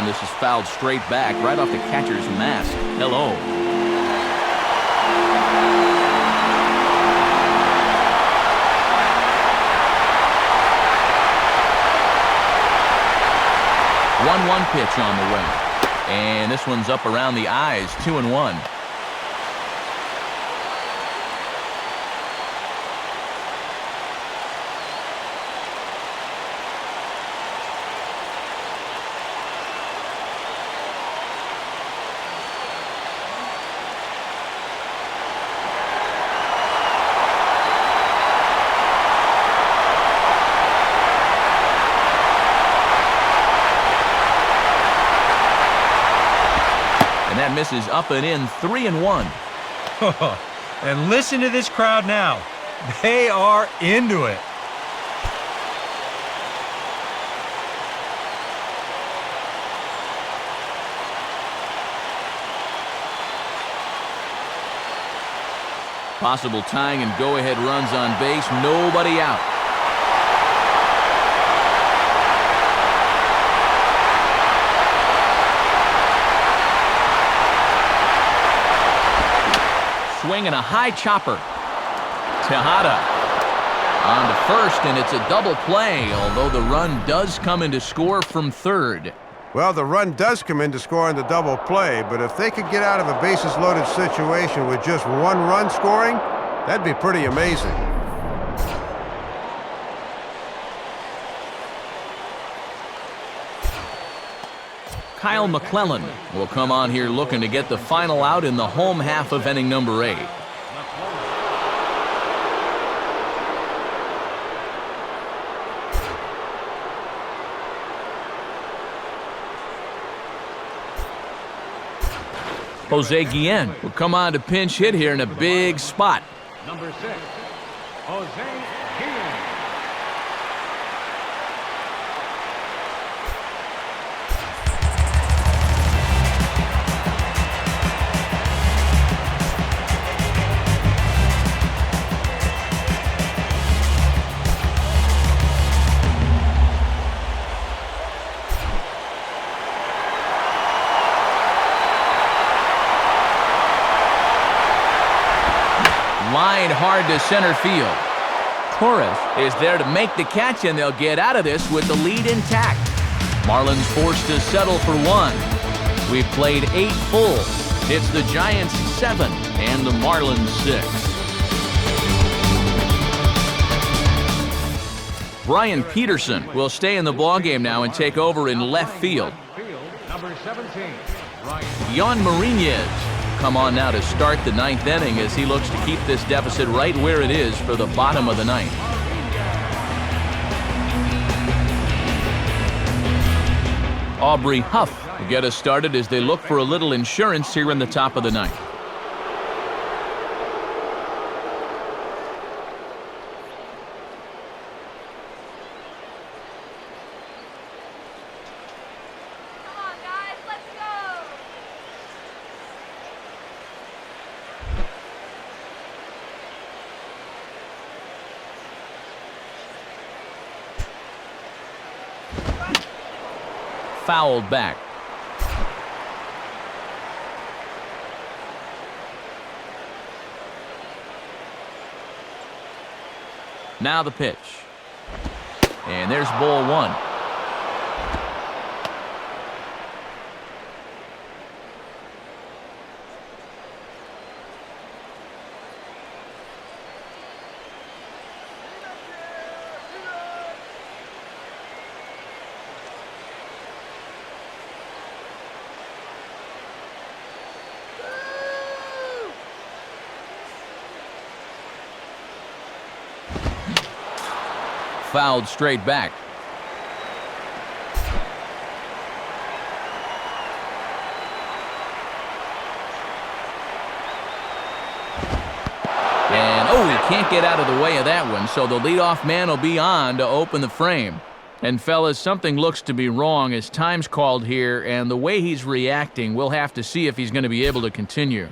This is fouled straight back, right off the catcher's mask. Hello. One pitch on the way. And this one's up around the eyes, 2-1. That misses up and in, 3-1. And listen to this crowd now. They are into it. Possible tying and go-ahead runs on base, nobody out. Swing and a high chopper. Tejada on to first, and it's a double play, although the run does come in to score from third. Well, the run does come in to score on the double play, but if they could get out of a bases-loaded situation with just one run scoring, that'd be pretty amazing. Kyle McClellan will come on here looking to get the final out in the home half of inning number 8. Jose Guillen will come on to pinch hit here in a big spot. Number 6, Jose Guillen. Line hard to center field. Torres is there to make the catch, and they'll get out of this with the lead intact. Marlins forced to settle for 1. We've played 8 full. It's the Giants 7 and the Marlins 6. Brian Peterson will stay in the ballgame now and take over in left field. Number 17, Ryan. Yon Marinez come on now to start the 9th inning as he looks to keep this deficit right where it is for the bottom of the 9th. Aubrey Huff will get us started as they look for a little insurance here in the top of the 9th. Come on, guys, let's go. Fouled back. Now the pitch. And there's ball 1. Fouled straight back. And, he can't get out of the way of that one, so the leadoff man will be on to open the frame. And, fellas, something looks to be wrong as time's called here, and the way he's reacting, we'll have to see if he's going to be able to continue.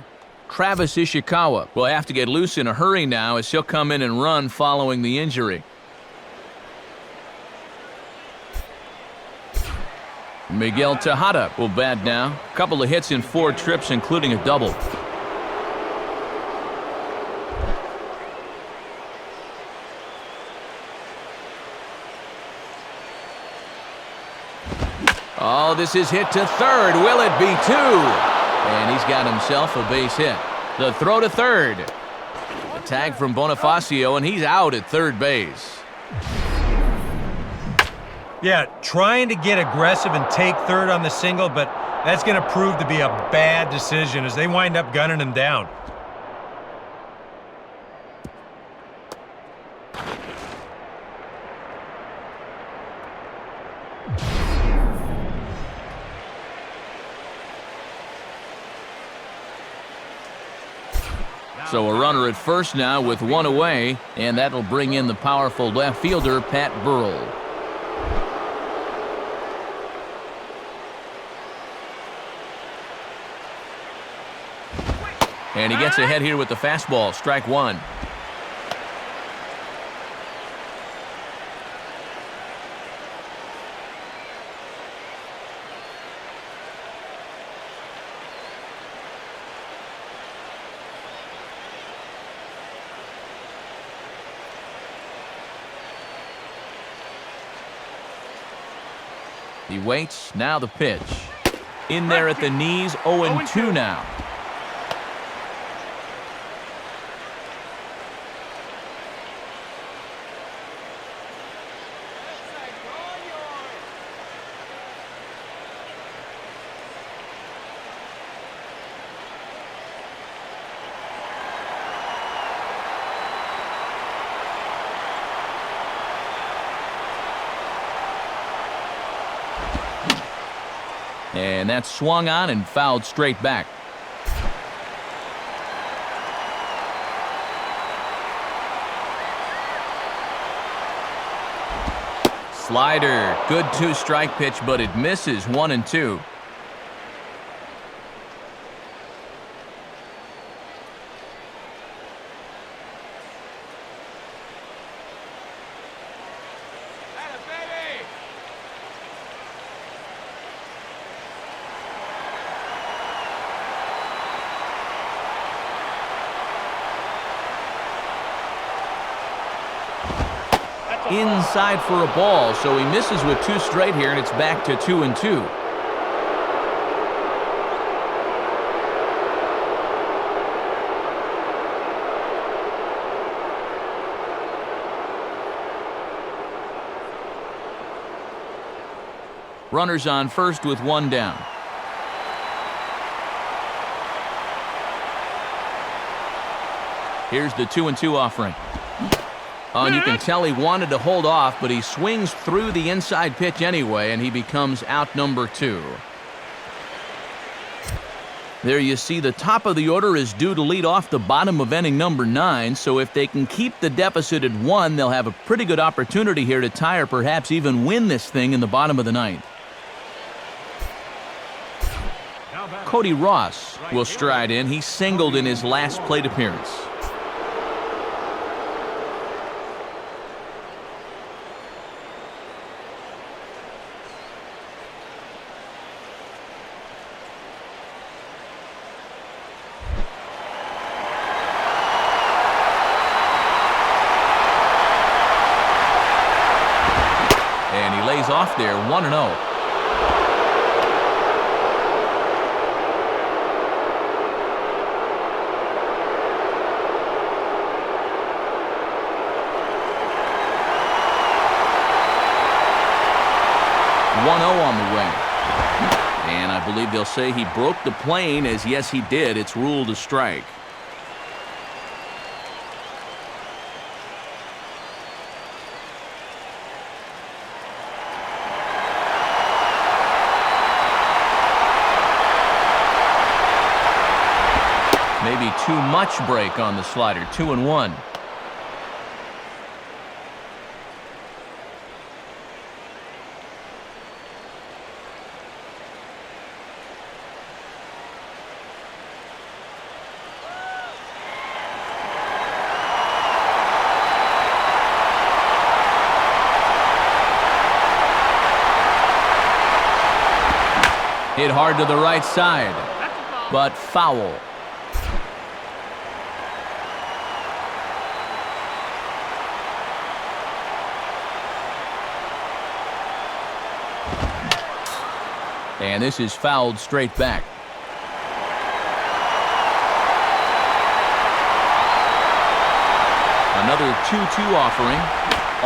Travis Ishikawa will have to get loose in a hurry now as he'll come in and run following the injury. Miguel Tejada will bat now. A couple of hits in 4 trips, including a double. Oh, this is hit to third. Will it be 2? And he's got himself a base hit. The throw to third. A tag from Bonifacio, and he's out at third base. Yeah, trying to get aggressive and take third on the single, but that's going to prove to be a bad decision as they wind up gunning him down. So a runner at first now with 1 away, and that'll bring in the powerful left fielder, Pat Burrell. And he gets ahead here with the fastball, strike 1. He waits, now the pitch. In there at the knees, 0-2 now. And that's swung on and fouled straight back. Slider, good 2-strike pitch, but it misses 1-2. Inside for a ball, so he misses with 2 straight here, and it's back to 2-2. Runners on first with 1 down. Here's the 2-2 offering. Oh, and you can tell he wanted to hold off, but he swings through the inside pitch anyway, and he becomes out number 2. There you see the top of the order is due to lead off the bottom of inning number 9, so if they can keep the deficit at 1, they'll have a pretty good opportunity here to tie or perhaps even win this thing in the bottom of the 9th. Cody Ross will stride in. He singled in his last plate appearance. Off there, 1-0. On the way. And I believe they'll say he broke the plane, as yes he did. It's ruled a strike. Maybe too much break on the slider. 2-1. Hit hard to the right side, but foul. And this is fouled straight back. Another 2-2 offering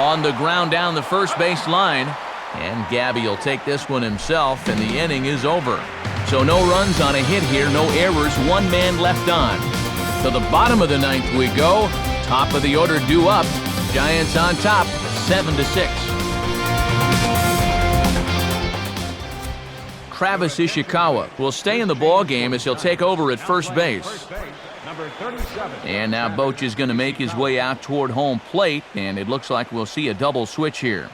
on the ground down the first base line. And Gabby will take this one himself, and the inning is over. So no runs on a hit here, no errors, 1 man left on. To the bottom of the 9th we go. Top of the order due up. Giants on top, 7-6. Travis Ishikawa will stay in the ball game as he'll take over at first base. And now Boch is going to make his way out toward home plate, and it looks like we'll see a double switch here.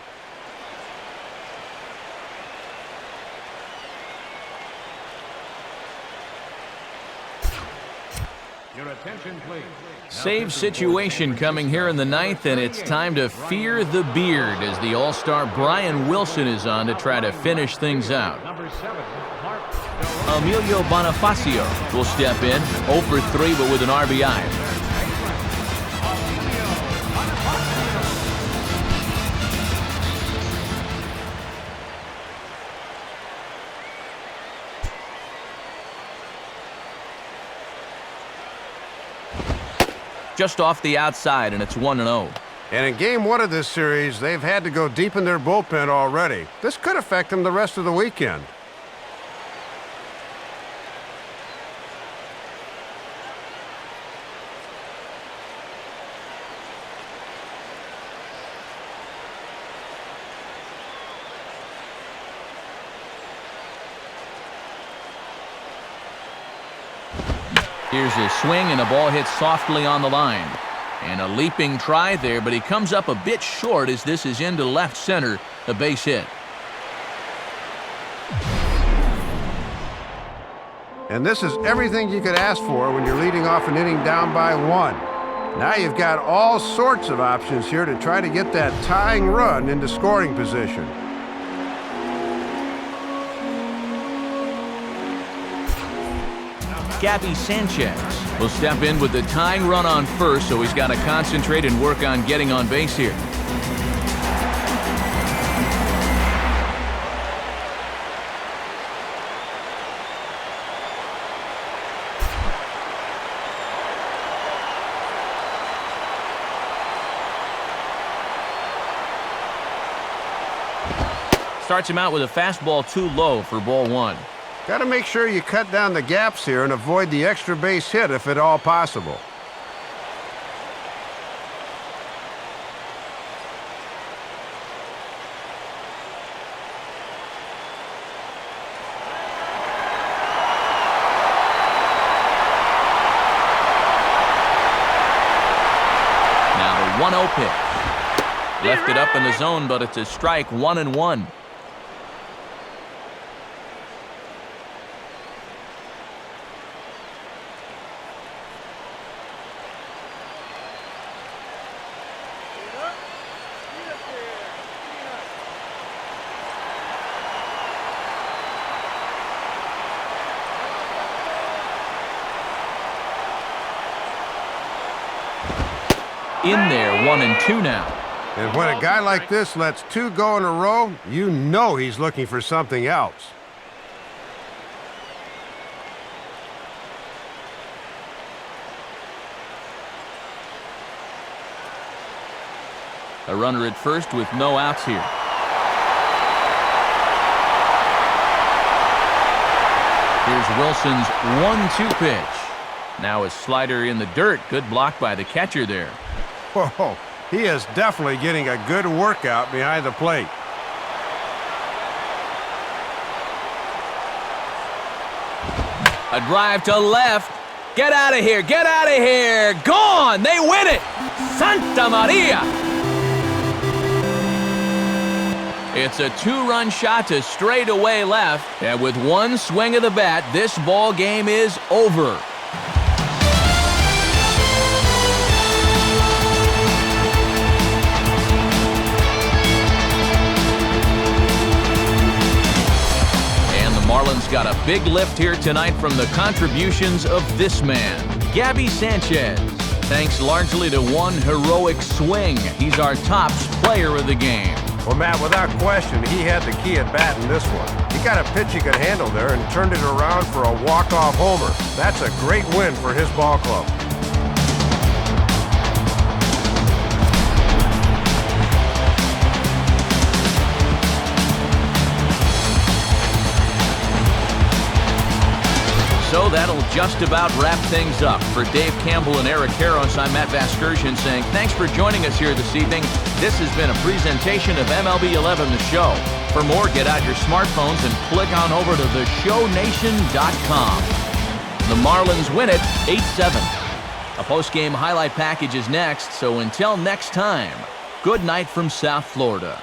Save situation coming here in the 9th, and it's time to fear the beard as the all-star Brian Wilson is on to try to finish things out. Emilio Bonifacio will step in, 0 for 3 but with an RBI. Just off the outside, and it's 1-0. And in game 1 of this series, they've had to go deep in their bullpen already. This could affect them the rest of the weekend. Here's a swing, and a ball hits softly on the line. And a leaping try there, but he comes up a bit short as this is into left center. A base hit. And this is everything you could ask for when you're leading off an inning down by 1. Now you've got all sorts of options here to try to get that tying run into scoring position. Gabby Sanchez will step in with the tying run on first, so he's got to concentrate and work on getting on base here. Starts him out with a fastball too low for ball 1. Got to make sure you cut down the gaps here and avoid the extra base hit if at all possible. Now the 1-0 pitch. Left it up in the zone, but it's a strike, 1-1. In there, 1-2 now. And when a guy like this lets 2 go in a row, you know he's looking for something else. A runner at first with no outs here. Here's Wilson's 1-2 pitch. Now a slider in the dirt. Good block by the catcher there. Whoa, he is definitely getting a good workout behind the plate. A drive to left. Get out of here. Get out of here. Gone. They win it. Santa Maria. It's a 2-run shot to straightaway left. And with one swing of the bat, this ball game is over. Marlins got a big lift here tonight from the contributions of this man, Gabby Sanchez. Thanks largely to one heroic swing, he's our tops player of the game. Well, Matt, without question, he had the key at bat in this one. He got a pitch he could handle there and turned it around for a walk-off homer. That's a great win for his ball club. So that'll just about wrap things up. For Dave Campbell and Eric Karros, I'm Matt Vasgersian saying thanks for joining us here this evening. This has been a presentation of MLB 11 The Show. For more, get out your smartphones and click on over to theshownation.com. The Marlins win it 8-7. A post-game highlight package is next, so until next time, good night from South Florida.